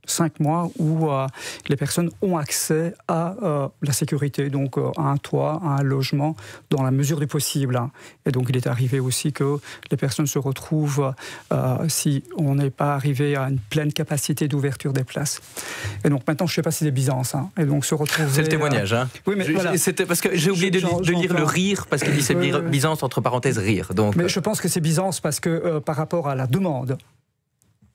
5 mois où les personnes ont accès à la sécurité, donc à un toit, à un logement, dans la mesure du possible. Et donc il est arrivé aussi que les personnes se retrouvent, si on n'est pas arrivé à une pleine capacité d'ouverture des places. Et donc maintenant, je ne sais pas si c'est Byzance. Et donc se retrouver... C'est le témoignage. Oui, mais voilà. C'était parce que j'ai oublié de lire le rire, parce qu'il dit c'est Byzance, entre parenthèses, rire. Donc, mais je pense que c'est Byzance parce que par rapport à la demande,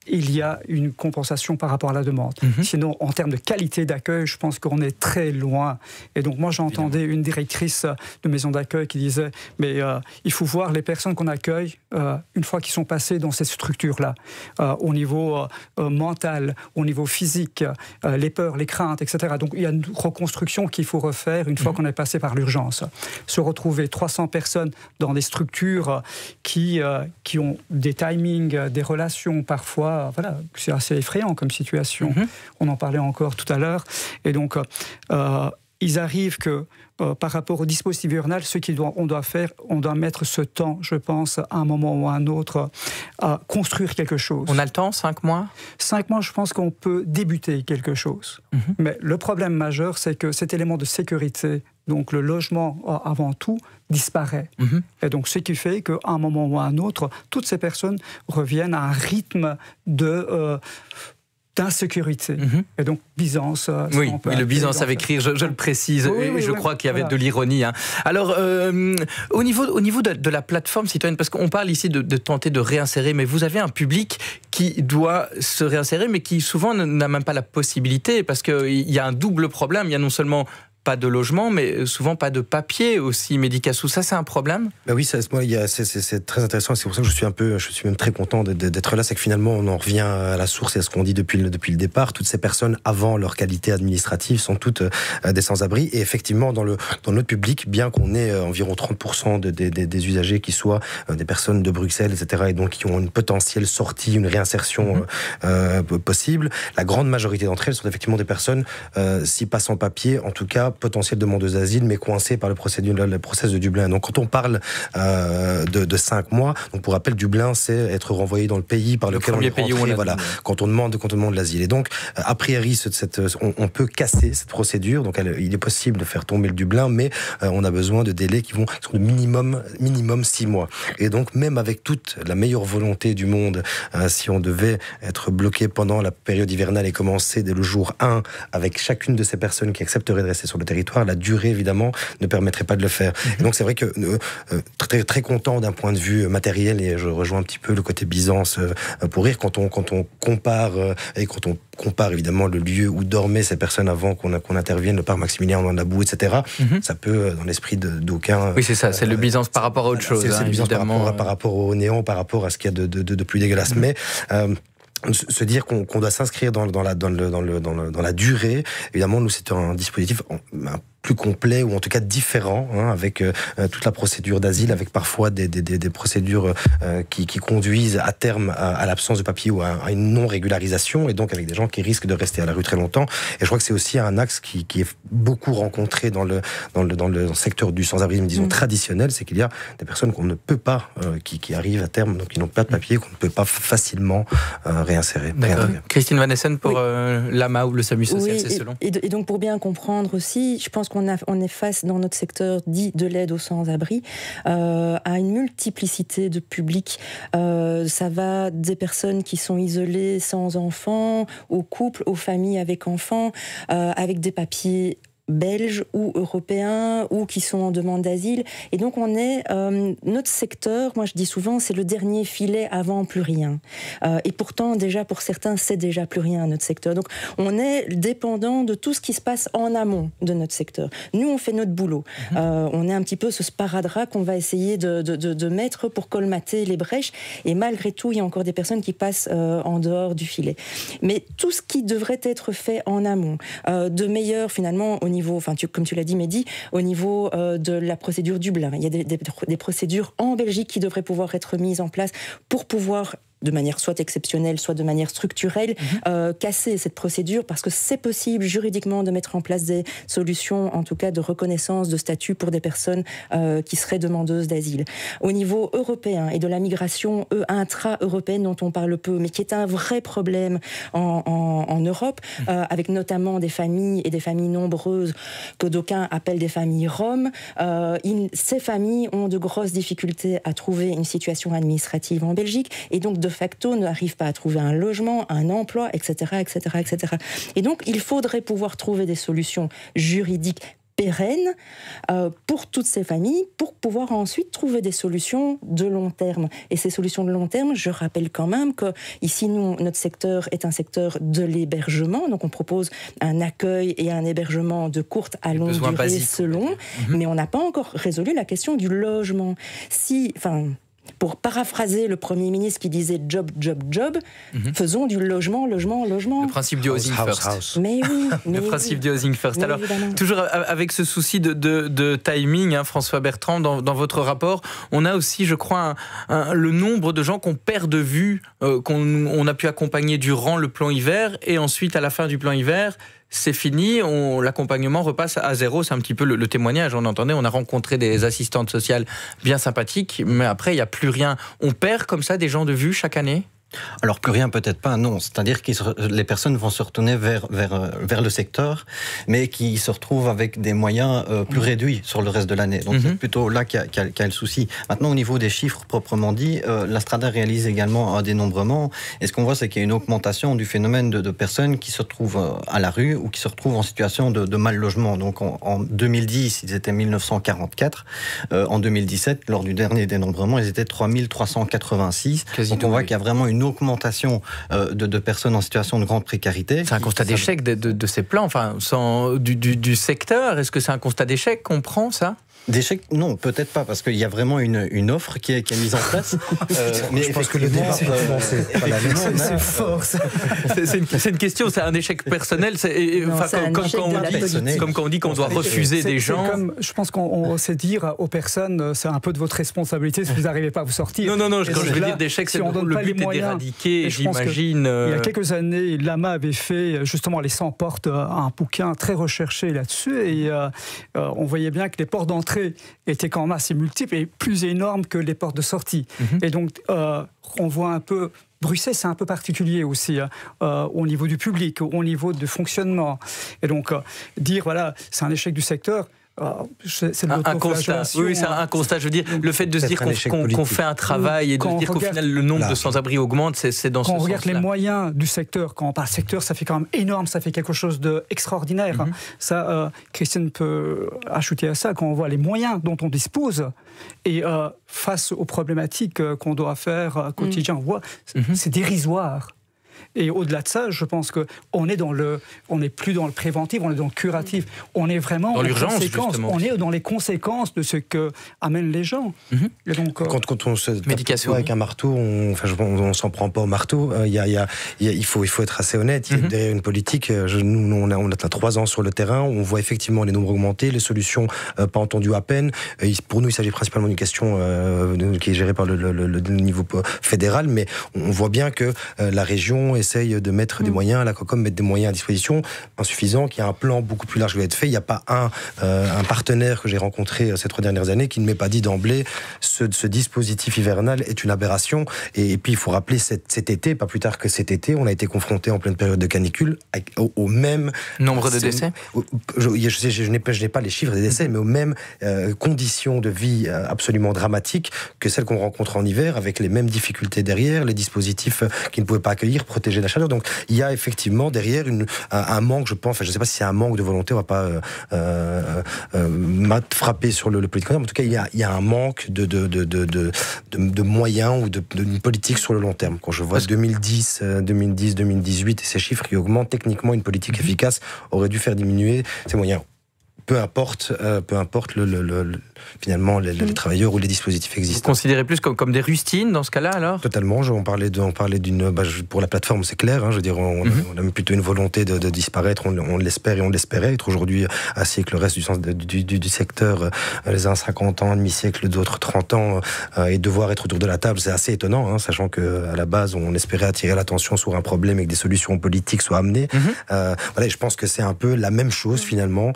il y a une compensation par rapport à la demande. Sinon, en termes de qualité d'accueil, je pense qu'on est très loin. Et donc, moi, j'entendais une directrice de maison d'accueil qui disait « Mais il faut voir les personnes qu'on accueille une fois qu'ils sont passés dans cette structure-là, au niveau mental, au niveau physique, les peurs, les craintes, etc. » Donc, il y a une reconstruction qu'il faut refaire une fois qu'on est passé par l'urgence. Se retrouver 300 personnes dans des structures qui ont des timings, des relations parfois. Voilà, c'est assez effrayant comme situation. On en parlait encore tout à l'heure. Et donc, ils arrivent que, par rapport au dispositif hivernal, ce qu'on doit faire, on doit mettre ce temps, je pense, à un moment ou à un autre, à construire quelque chose. On a le temps, 5 mois ? 5 mois, je pense qu'on peut débuter quelque chose. Mais le problème majeur, c'est que cet élément de sécurité, donc le logement avant tout, disparaît. Et donc ce qui fait qu'à un moment ou à un autre, toutes ces personnes reviennent à un rythme d'insécurité. Et donc Byzance... Oui, le Byzance avec rire, je le précise, oui, je crois qu'il y avait de l'ironie. Alors, au niveau de la plateforme citoyenne, parce qu'on parle ici de tenter de réinsérer, mais vous avez un public qui doit se réinsérer, mais qui souvent n'a même pas la possibilité, parce qu'il y a un double problème. Il y a non seulement pas de logement, mais souvent pas de papier aussi, Medicassou. Ça, c'est un problème ? Oui, c'est très intéressant. C'est pour ça que je suis même très content d'être là. C'est que finalement, on en revient à la source et à ce qu'on dit depuis le départ. Toutes ces personnes, avant leur qualité administrative, sont toutes des sans-abri. Et effectivement, dans notre public, bien qu'on ait environ 30% des usagers qui soient des personnes de Bruxelles, etc., et donc qui ont une potentielle sortie, une réinsertion possible, la grande majorité d'entre elles sont effectivement des personnes, si pas sans papier, en tout cas, potentielles demandeuses d'asile, mais coincées par le process de Dublin. Donc quand on parle de 5 mois, donc pour rappel, Dublin, c'est être renvoyé dans le pays par lequel on est rentré, quand on demande l'asile. Et donc, a priori, on peut casser cette procédure, donc il est possible de faire tomber le Dublin, mais on a besoin de délais qui sont de minimum 6 mois. Et donc, même avec toute la meilleure volonté du monde, si on devait être bloqué pendant la période hivernale et commencer dès le jour 1 avec chacune de ces personnes qui accepteraient de rester sur le territoire, la durée évidemment ne permettrait pas de le faire. Et donc c'est vrai que très, très content d'un point de vue matériel, et je rejoins un petit peu le côté Byzance pour rire, quand on compare et quand on compare évidemment le lieu où dormaient ces personnes avant qu'on intervienne, le parc Maximilien dans la boue, etc. Ça peut, dans l'esprit d'aucun... Oui, c'est ça, c'est le Byzance par rapport à autre chose. C'est le Byzance par rapport au néant, par rapport à ce qu'il y a de plus dégueulasse. Mais... se dire qu'on doit s'inscrire dans la durée, évidemment, nous, c'est un dispositif plus complet, ou en tout cas différent, avec toute la procédure d'asile, avec parfois des procédures qui conduisent à terme à l'absence de papier ou à une non-régularisation, et donc avec des gens qui risquent de rester à la rue très longtemps. Et je crois que c'est aussi un axe qui est beaucoup rencontré dans le secteur du sans-abrisme, disons, traditionnel, c'est qu'il y a des personnes qu'on ne peut pas, qui arrivent à terme, donc qui n'ont pas de papier, qu'on ne peut pas facilement réinsérer. Christine Van Essen pour l'AMA ou le SAMU social, c'est selon. Et donc pour bien comprendre aussi, je pense qu'on est face dans notre secteur dit de l'aide aux sans-abri à une multiplicité de publics. Ça va des personnes qui sont isolées sans enfants, aux couples, aux familles avec enfants, avec des papiers belges ou européens ou qui sont en demande d'asile. Et donc on est notre secteur, moi je dis souvent, c'est le dernier filet avant plus rien. Et pourtant déjà pour certains c'est déjà plus rien notre secteur. Donc on est dépendant de tout ce qui se passe en amont de notre secteur. Nous on fait notre boulot. On est un petit peu ce sparadrap qu'on va essayer de mettre pour colmater les brèches. Et malgré tout il y a encore des personnes qui passent en dehors du filet. Mais tout ce qui devrait être fait en amont, de meilleur finalement au niveau, comme tu l'as dit Mehdi, au niveau de la procédure Dublin. Il y a des procédures en Belgique qui devraient pouvoir être mises en place pour pouvoir de manière soit exceptionnelle, soit de manière structurelle, casser cette procédure parce que c'est possible juridiquement de mettre en place des solutions, en tout cas de reconnaissance de statut pour des personnes qui seraient demandeuses d'asile. Au niveau européen et de la migration intra-européenne dont on parle peu, mais qui est un vrai problème en Europe, avec notamment des familles et des familles nombreuses que d'aucuns appellent des familles roms. Ces familles ont de grosses difficultés à trouver une situation administrative en Belgique et donc de facto n'arrivent pas à trouver un logement, un emploi, etc., etc., etc. Et donc il faudrait pouvoir trouver des solutions juridiques pérennes pour toutes ces familles, pour pouvoir ensuite trouver des solutions de long terme. Et ces solutions de long terme, je rappelle quand même que ici, nous, notre secteur est un secteur de l'hébergement, donc on propose un accueil et un hébergement de courte à longue durée selon, mais on n'a pas encore résolu la question du logement. Pour paraphraser le Premier ministre qui disait « job, job, job », faisons du logement, logement, logement. Le principe du housing first. Mais oui. Le principe du housing first. Alors, évidemment. toujours avec ce souci de timing, François Bertrand, dans votre rapport, on a aussi, je crois, le nombre de gens qu'on perd de vue, qu'on a pu accompagner durant le plan hiver, et ensuite, à la fin du plan hiver, c'est fini, l'accompagnement repasse à zéro. C'est un petit peu le témoignage. On entendait, on a rencontré des assistantes sociales bien sympathiques, mais après, il n'y a plus rien. On perd comme ça des gens de vue chaque année ? Alors plus rien peut-être pas, non. C'est-à-dire que les personnes vont se retourner vers le secteur, mais qui se retrouvent avec des moyens plus réduits sur le reste de l'année. Donc c'est plutôt là qu'il y a le souci. Maintenant, au niveau des chiffres proprement dit, la Strada réalise également un dénombrement. Et ce qu'on voit, c'est qu'il y a une augmentation du phénomène de personnes qui se retrouvent à la rue ou qui se retrouvent en situation de mal logement. Donc en 2010, ils étaient 1944. En 2017, lors du dernier dénombrement, ils étaient 3386. Donc on voit qu'il y a vraiment une augmentation de personnes en situation de grande précarité. C'est un constat d'échec de ces plans, du secteur. Est-ce que c'est un constat d'échec qu'on prend, ça ? D'échec, non, peut-être pas, parce qu'il y a vraiment une offre qui est mise en place. Mais je pense que le débat c'est fort. C'est une question, c'est un échec personnel. Comme quand on dit qu'on doit refuser des gens. Je pense qu'on sait dire aux personnes, c'est un peu de votre responsabilité si vous n'arrivez pas à vous sortir. Non, quand je veux dire d'échec, c'est le but est d'éradiquer, j'imagine. Il y a quelques années, Lama avait fait justement les 100 portes, un bouquin très recherché là-dessus, et on voyait bien que les portes d'entrée étaient quand même assez multiples et plus énormes que les portes de sortie. Et donc, on voit un peu... Bruxelles, c'est un peu particulier aussi, au niveau du public, au niveau du fonctionnement. Et donc, dire, voilà, c'est un échec du secteur... c'est un constat. Oui, c'est un constat. Je veux dire, le fait de se dire qu'on fait un travail et de se dire qu'au final le nombre de sans-abri augmente, c'est dans ce sens-là. Quand on regarde les moyens du secteur, quand on parle secteur, ça fait quand même énorme, ça fait quelque chose d'extraordinaire. Ça, Christiane peut ajouter à ça, quand on voit les moyens dont on dispose et face aux problématiques qu'on doit faire quotidien, on voit, c'est dérisoire. Et au-delà de ça, je pense qu'on n'est plus dans le préventif, on est dans le curatif. On est vraiment dans l'urgence, justement. On est dans les conséquences de ce que amènent les gens. Et donc, quand on se tape avec un marteau, on s'en prend pas au marteau. Il faut être assez honnête. Derrière une politique, nous on a 3 ans sur le terrain, on voit effectivement les nombres augmenter, les solutions pas entendues à peine. Pour nous, il s'agit principalement d'une question qui est gérée par le niveau fédéral, mais on voit bien que la région essaye de mettre des moyens, la COCOM met des moyens à disposition insuffisants, qu'il y a un plan beaucoup plus large qui va être fait. Il n'y a pas un partenaire que j'ai rencontré ces 3 dernières années qui ne m'ait pas dit d'emblée ce dispositif hivernal est une aberration. Et puis il faut rappeler cet été, pas plus tard que cet été, on a été confronté en pleine période de canicule au même nombre de décès. Je n'ai pas les chiffres des décès, mais aux mêmes conditions de vie absolument dramatiques que celles qu'on rencontre en hiver, avec les mêmes difficultés derrière, les dispositifs qui ne pouvaient pas accueillir, protéger de la chaleur. Donc il y a effectivement derrière un manque, je pense, je ne sais pas si c'est un manque de volonté, on ne va pas frapper sur le politique, mais en tout cas il y a un manque de moyens ou d'une politique sur le long terme. Quand je vois 2010, 2018 et ces chiffres qui augmentent, techniquement une politique efficace aurait dû faire diminuer ces moyens. peu importe finalement les travailleurs ou les dispositifs existants. Vous considérez plus comme des rustines dans ce cas-là alors ? Totalement. On parlait d'une pour la plateforme, c'est clair. Je veux dire, on a plutôt une volonté de disparaître. On l'espère et on l'espérait. Être aujourd'hui assis avec le reste du secteur, les uns 50 ans, un demi-siècle, d'autres 30 ans, et devoir être autour de la table, c'est assez étonnant, sachant que à la base, on espérait attirer l'attention sur un problème et que des solutions politiques soient amenées. Voilà, je pense que c'est un peu la même chose finalement,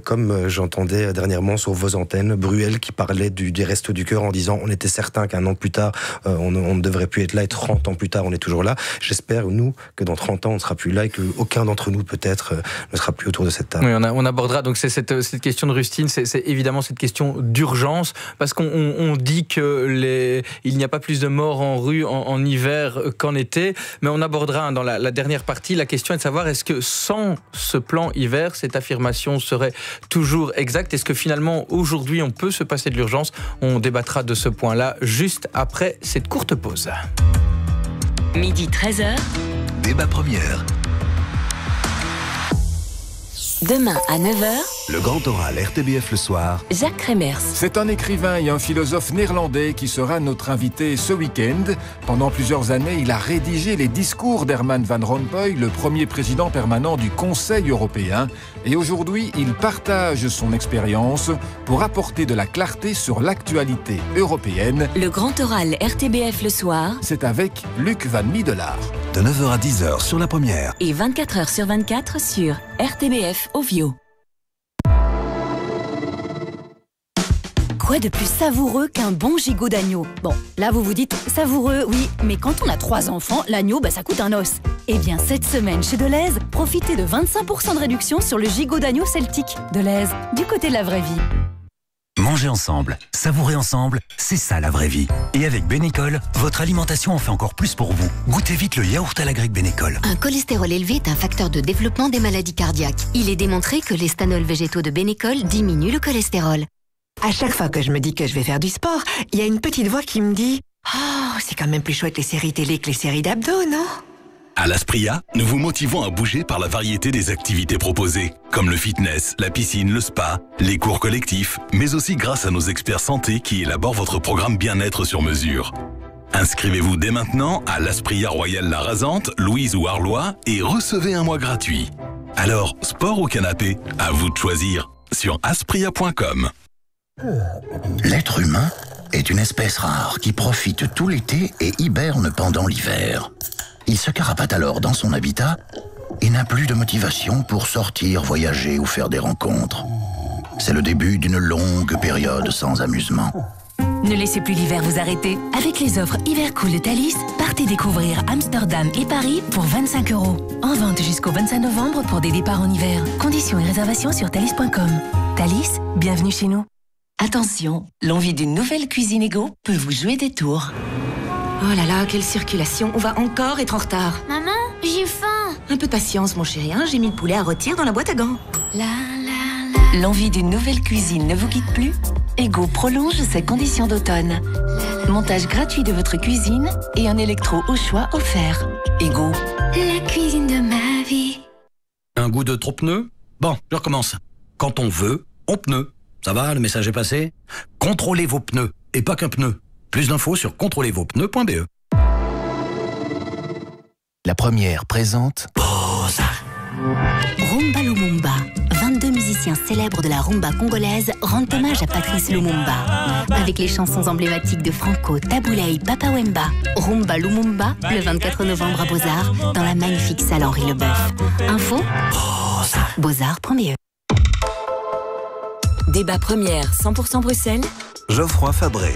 comme j'entendais dernièrement sur vos antennes, Bruel qui parlait des Restos du Cœur en disant on était certain qu'un an plus tard, on ne devrait plus être là, et 30 ans plus tard, on est toujours là. J'espère, nous, que dans 30 ans, on ne sera plus là et qu'aucun d'entre nous, peut-être, ne sera plus autour de cette table. Oui, on abordera donc cette question de rustine, c'est évidemment cette question d'urgence, parce qu'on dit qu'il n'y a pas plus de morts en rue en hiver qu'en été, mais on abordera dans la dernière partie la question est de savoir est-ce que sans ce plan hiver, cette affirmation serait toujours exacte ? Est-ce que finalement, aujourd'hui, on peut se passer de l'urgence ? On débattra de ce point-là juste après cette courte pause. Midi 13h. Débat première. Demain à 9h. Le grand oral RTBF le soir. Jacques Remers. C'est un écrivain et un philosophe néerlandais qui sera notre invité ce week-end. Pendant plusieurs années, il a rédigé les discours d'Herman Van Rompuy, le premier président permanent du Conseil européen. Et aujourd'hui, il partage son expérience pour apporter de la clarté sur l'actualité européenne. Le grand oral RTBF le soir. C'est avec Luc Van Middelaar. De 9h à 10h sur la première. Et 24h sur 24 sur RTBF Ovio. Quoi de plus savoureux qu'un bon gigot d'agneau ? Bon, là vous vous dites, savoureux, oui, mais quand on a 3 enfants, l'agneau, ça coûte un os. Eh bien, cette semaine chez Delhaize, profitez de 25% de réduction sur le gigot d'agneau celtique. Delhaize, du côté de la vraie vie. Manger ensemble, savourer ensemble, c'est ça la vraie vie. Et avec Bénécole, votre alimentation en fait encore plus pour vous. Goûtez vite le yaourt à la grecque Bénécole. Un cholestérol élevé est un facteur de développement des maladies cardiaques. Il est démontré que les stanols végétaux de Bénécole diminuent le cholestérol. À chaque fois que je me dis que je vais faire du sport, il y a une petite voix qui me dit « Oh, c'est quand même plus chouette les séries télé que les séries d'abdos, non ?» À l'Aspria, nous vous motivons à bouger par la variété des activités proposées, comme le fitness, la piscine, le spa, les cours collectifs, mais aussi grâce à nos experts santé qui élaborent votre programme bien-être sur mesure. Inscrivez-vous dès maintenant à l'Aspria Royale La Rasante, Louise ou Arlois et recevez un mois gratuit. Alors, sport ou canapé, à vous de choisir sur aspria.com. L'être humain est une espèce rare qui profite tout l'été et hiberne pendant l'hiver. Il se carapate alors dans son habitat et n'a plus de motivation pour sortir, voyager ou faire des rencontres. C'est le début d'une longue période sans amusement. Ne laissez plus l'hiver vous arrêter. Avec les offres Hiver Cool de Thalys, partez découvrir Amsterdam et Paris pour 25 €. En vente jusqu'au 25 novembre pour des départs en hiver. Conditions et réservations sur thalys.com. Thalys, bienvenue chez nous. Attention, l'envie d'une nouvelle cuisine Ego peut vous jouer des tours. Oh là là, quelle circulation, on va encore être en retard. Maman, j'ai faim. Un peu de patience mon chéri, j'ai mis le poulet à rôtir dans la boîte à gants. L'envie d'une nouvelle cuisine ne vous quitte plus ? Ego prolonge ses conditions d'automne. Montage gratuit de votre cuisine et un électro au choix offert. Ego. La cuisine de ma vie. Un goût de trop pneu ? Bon, je recommence. Quand on veut, on pneu. Ça va, le message est passé ? Contrôlez vos pneus, et pas qu'un pneu. Plus d'infos sur contrôlezvospneus.be. La première présente Rumba Lumumba. 22 musiciens célèbres de la rumba congolaise rendent hommage à Patrice Lumumba. Avec les chansons emblématiques de Franco, Taboulay, Papa Wemba. Rumba Lumumba, le 24 novembre à Beaux-Arts, dans la magnifique salle Henri Leboeuf. Info Beaux-Arts.be. Débat première 100% Bruxelles. Geoffroy Fabré.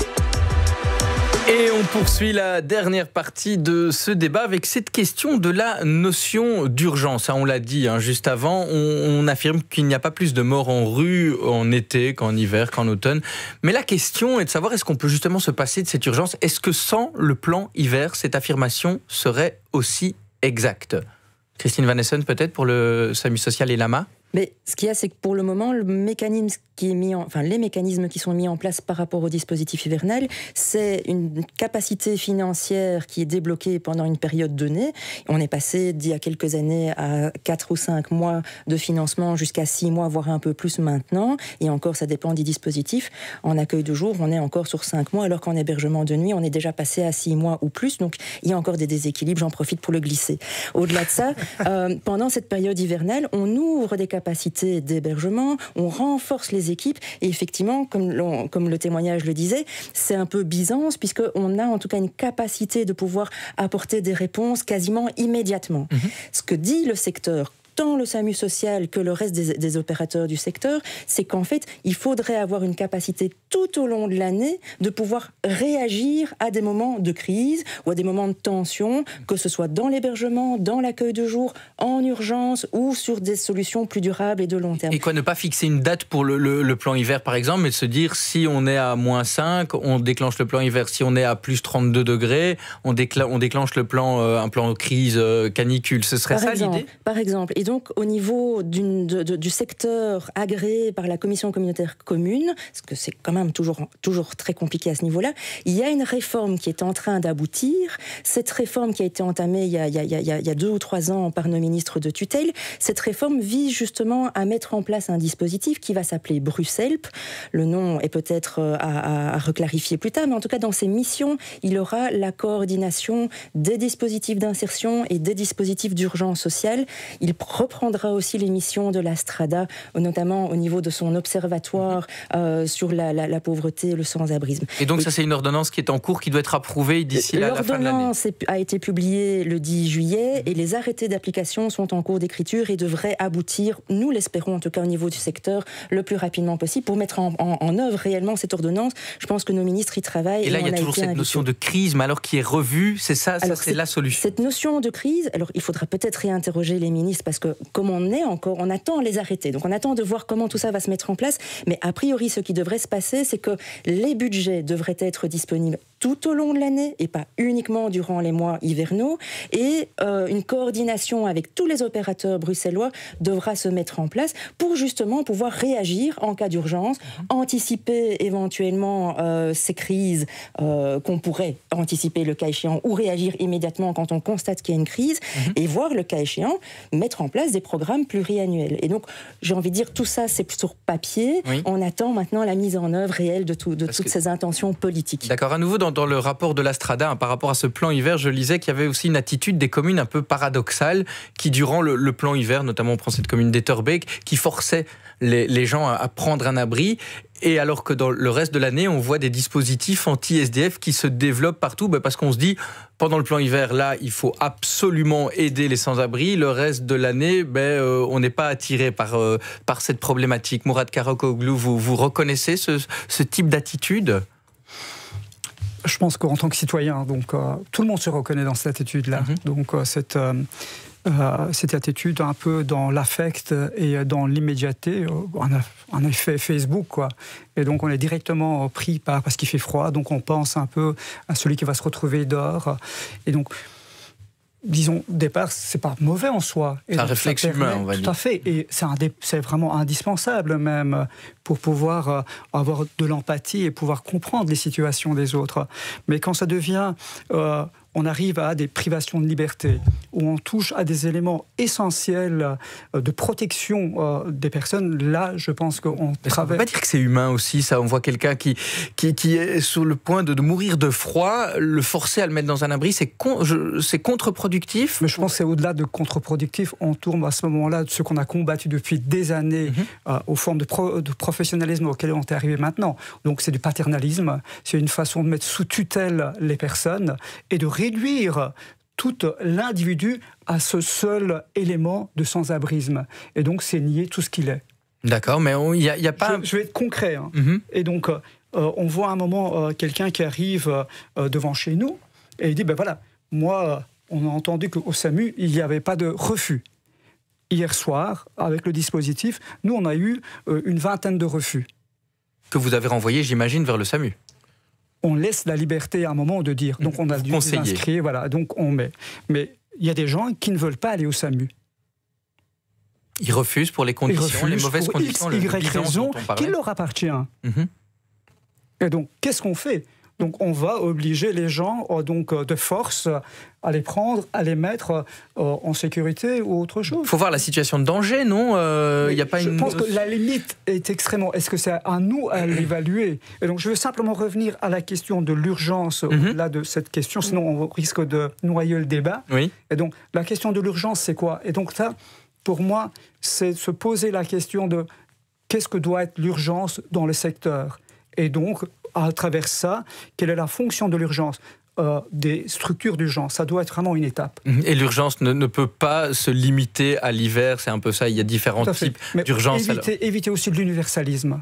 Et on poursuit la dernière partie de ce débat avec cette question de la notion d'urgence. On l'a dit juste avant, on affirme qu'il n'y a pas plus de morts en rue en été qu'en hiver, qu'en automne. Mais la question est de savoir est-ce qu'on peut justement se passer de cette urgence ? Est-ce que sans le plan hiver, cette affirmation serait aussi exacte ? Christine Van Essen peut-être pour le SAMU social et l'AMA ? Mais ce qu'il y a, c'est que pour le moment, le mécanisme qui est les mécanismes qui sont mis en place par rapport au dispositif hivernal, c'est une capacité financière qui est débloquée pendant une période donnée. On est passé d'il y a quelques années à 4 ou 5 mois de financement jusqu'à 6 mois, voire un peu plus maintenant. Et encore, ça dépend du dispositif. En accueil de jour, on est encore sur 5 mois, alors qu'en hébergement de nuit, on est déjà passé à 6 mois ou plus. Donc, il y a encore des déséquilibres. J'en profite pour le glisser. Au-delà de ça, pendant cette période hivernale, on ouvre des capacités d'hébergement, on renforce les équipes. Et effectivement, comme le témoignage le disait, c'est un peu Byzance, puisqu'on a en tout cas une capacité de pouvoir apporter des réponses quasiment immédiatement. Ce que dit le secteur, tant le SAMU social que le reste des opérateurs du secteur, c'est qu'en fait, il faudrait avoir une capacité tout au long de l'année de pouvoir réagir à des moments de crise ou à des moments de tension, que ce soit dans l'hébergement, dans l'accueil de jour, en urgence ou sur des solutions plus durables et de long terme. Et quoi, ne pas fixer une date pour le plan hiver, par exemple, mais de se dire, si on est à -5, on déclenche le plan hiver. Si on est à plus 32 degrés, on déclenche le plan, un plan crise canicule. Ce serait ça l'idée ? Par exemple. Et donc, au niveau du secteur agréé par la commission communautaire commune, parce que c'est quand même toujours très compliqué à ce niveau-là, il y a une réforme qui est en train d'aboutir. Cette réforme qui a été entamée il y a 2 ou 3 ans par nos ministres de tutelle, cette réforme vise justement à mettre en place un dispositif qui va s'appeler Bruxelp. Le nom est peut-être à reclarifier plus tard, mais en tout cas, dans ses missions, il aura la coordination des dispositifs d'insertion et des dispositifs d'urgence sociale. Il reprendra aussi les missions de la Strada, notamment au niveau de son observatoire sur la pauvreté et le sans-abrisme. Et donc ça, c'est une ordonnance qui est en cours, qui doit être approuvée d'ici la fin de l'année. L'ordonnance a été publiée le 10 juillet et les arrêtés d'application sont en cours d'écriture et devraient aboutir, nous l'espérons en tout cas au niveau du secteur, le plus rapidement possible pour mettre en œuvre réellement cette ordonnance. Je pense que nos ministres y travaillent. Et là, il y a toujours cette notion de crise, mais alors qui est revue, c'est ça, c'est la solution. Cette notion de crise, alors il faudra peut-être réinterroger les ministres parce que comme on attend les arrêtés, donc on attend de voir comment tout ça va se mettre en place, mais a priori ce qui devrait se passer, c'est que les budgets devraient être disponibles tout au long de l'année et pas uniquement durant les mois hivernaux, et une coordination avec tous les opérateurs bruxellois devra se mettre en place pour justement pouvoir réagir en cas d'urgence, anticiper éventuellement ces crises qu'on pourrait anticiper le cas échéant ou réagir immédiatement quand on constate qu'il y a une crise, et voir le cas échéant mettre en place des programmes pluriannuels. Et donc, j'ai envie de dire, tout ça, c'est sur papier. Oui. On attend maintenant la mise en œuvre réelle de toutes ces intentions politiques. D'accord. À nouveau, dans le rapport de la Strada, par rapport à ce plan hiver, je lisais qu'il y avait aussi une attitude des communes un peu paradoxale qui, durant le plan hiver, notamment on prend cette commune d'Etterbeek, qui forçait les gens à prendre un abri. Et alors que dans le reste de l'année, on voit des dispositifs anti-SDF qui se développent partout, parce qu'on se dit, pendant le plan hiver, là, il faut absolument aider les sans-abri. Le reste de l'année, on n'est pas attiré par cette problématique. Mourad Karakoglou, vous reconnaissez ce type d'attitude ? Je pense qu'en tant que citoyen, tout le monde se reconnaît dans cette attitude-là. Donc cette attitude un peu dans l'affect et dans l'immédiateté, un effet Facebook, quoi. Et donc on est directement pris parce qu'il fait froid, donc on pense un peu à celui qui va se retrouver dehors. Et donc, disons, au départ, c'est pas mauvais en soi. C'est un réflexe humain, on va dire. Tout à fait, et c'est vraiment indispensable même pour pouvoir avoir de l'empathie et pouvoir comprendre les situations des autres. Mais quand ça devient... on arrive à des privations de liberté, où on touche à des éléments essentiels de protection des personnes. Là, je pense qu'on traverse... On ne peut pas dire que c'est humain aussi, ça. On voit quelqu'un qui est sur le point de mourir de froid, le forcer à le mettre dans un abri, c'est contre-productif. Mais je pense que c'est au-delà de contre-productif. On tourne à ce moment-là de ce qu'on a combattu depuis des années aux formes de professionnalisme auxquelles on est arrivé maintenant. Donc c'est du paternalisme, c'est une façon de mettre sous tutelle les personnes et de réduire tout l'individu à ce seul élément de sans-abrisme. Et donc, c'est nier tout ce qu'il est. D'accord, mais il n'y a pas... Je vais être concret. Et donc, on voit à un moment quelqu'un qui arrive devant chez nous et il dit, voilà, moi, on a entendu qu'au SAMU, il n'y avait pas de refus. Hier soir, avec le dispositif, nous, on a eu une 20aine de refus. Que vous avez renvoyé, j'imagine, vers le SAMU. On laisse la liberté à un moment de dire. Donc on a dû nous inscrire, voilà, donc on met. Mais il y a des gens qui ne veulent pas aller au SAMU. Ils refusent pour les conditions, les mauvaises conditions, Y raison qui leur appartient. Et donc, qu'est-ce qu'on fait ? Donc, on va obliger les gens de force à les prendre, à les mettre en sécurité ou autre chose. Il faut voir la situation de danger, non ? Je pense que la limite est extrêmement... Est-ce que c'est à nous à l'évaluer ? Et donc, je veux simplement revenir à la question de l'urgence, au-delà de cette question, sinon on risque de noyer le débat. Oui. Et donc, la question de l'urgence, c'est quoi ? Et donc, ça, pour moi, c'est se poser la question de qu'est-ce que doit être l'urgence dans le secteur ? Et donc, à travers ça, quelle est la fonction de l'urgence ? Des structures d'urgence, ça doit être vraiment une étape. Et l'urgence ne peut pas se limiter à l'hiver, c'est un peu ça, il y a différents types d'urgence. Éviter aussi de l'universalisme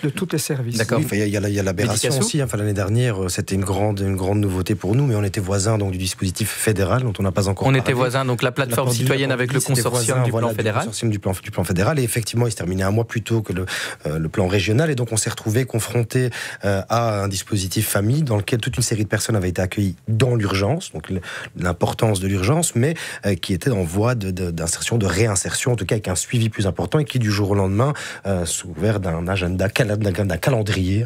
de tous les services. D'accord. Il y a l'aberration aussi. L'année dernière, c'était une grande nouveauté pour nous, mais on était voisins du dispositif fédéral dont on n'a pas encore parlé. On était voisins, donc la plateforme citoyenne avec le consortium du plan fédéral. Le consortium du plan fédéral. Et effectivement, il se terminait un mois plus tôt que le plan régional. Et donc, on s'est retrouvés confrontés à un dispositif famille dans lequel toute une série de personnes avaient été accueillies dans l'urgence, donc l'importance de l'urgence, mais qui étaient en voie d'insertion, de réinsertion, en tout cas avec un suivi plus important et qui, du jour au lendemain, sous couvert d'un agenda, d'un calendrier,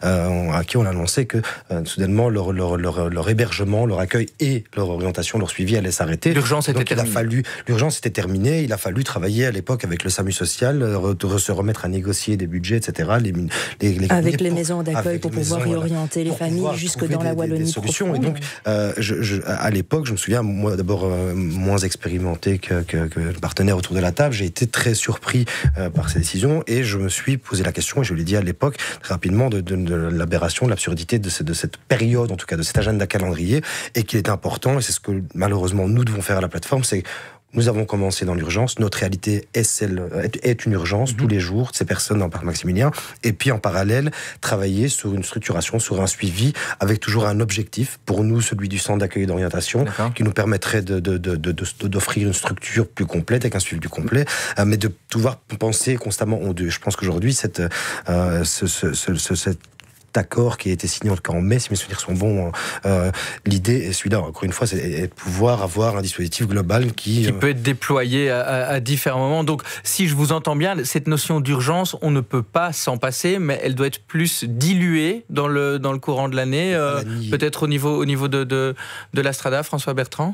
à qui on a annoncé que soudainement leur hébergement, leur accueil et leur orientation, leur suivi allait s'arrêter. L'urgence était terminée. L'urgence était terminée. Il a fallu travailler à l'époque avec le SAMU social, se remettre à négocier des budgets, etc. Avec les maisons d'accueil pour pouvoir réorienter les familles jusque dans la Wallonie. Des solutions. Et donc, à l'époque, je me souviens, moi d'abord moins expérimenté que le partenaire autour de la table, j'ai été très surpris par ces décisions et je me suis posé la question, et je l'ai dit à l'époque, très rapidement, de l'aberration, de l'absurdité de cette période, en tout cas de cet agenda calendrier, et qu'il est important, et c'est ce que malheureusement nous devons faire à la plateforme, c'est nous avons commencé dans l'urgence, notre réalité est une urgence tous les jours de ces personnes dans le parc Maximilien, et puis en parallèle, travailler sur une structuration, sur un suivi, avec toujours un objectif, pour nous celui du centre d'accueil et d'orientation, qui nous permettrait d'offrir une structure plus complète, avec un suivi plus complet, mais de pouvoir penser constamment en deux. Je pense qu'aujourd'hui, cet accord qui a été signé en mai, si mes souvenirs sont bons, l'idée est celui-là, encore une fois, c'est de pouvoir avoir un dispositif global qui peut être déployé à différents moments. Donc, si je vous entends bien, cette notion d'urgence, on ne peut pas s'en passer, mais elle doit être plus diluée dans le courant de l'année, peut-être au niveau de la Strada, François Bertrand ?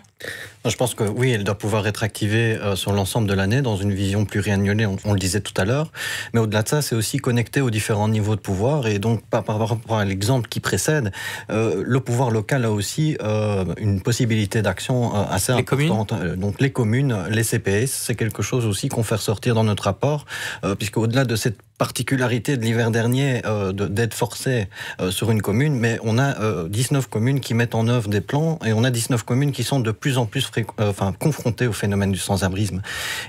Je pense que oui, elle doit pouvoir être activée sur l'ensemble de l'année, dans une vision pluriannuelle, on le disait tout à l'heure, mais au-delà de ça, c'est aussi connecté aux différents niveaux de pouvoir, et donc par rapport à l'exemple qui précède, le pouvoir local a aussi une possibilité d'action assez importante. Donc les communes, les CPS, c'est quelque chose aussi qu'on fait ressortir dans notre rapport, puisque au-delà de cette particularité de l'hiver dernier d'être forcé sur une commune, mais on a 19 communes qui mettent en œuvre des plans et on a 19 communes qui sont de plus en plus confrontées au phénomène du sans-abrisme.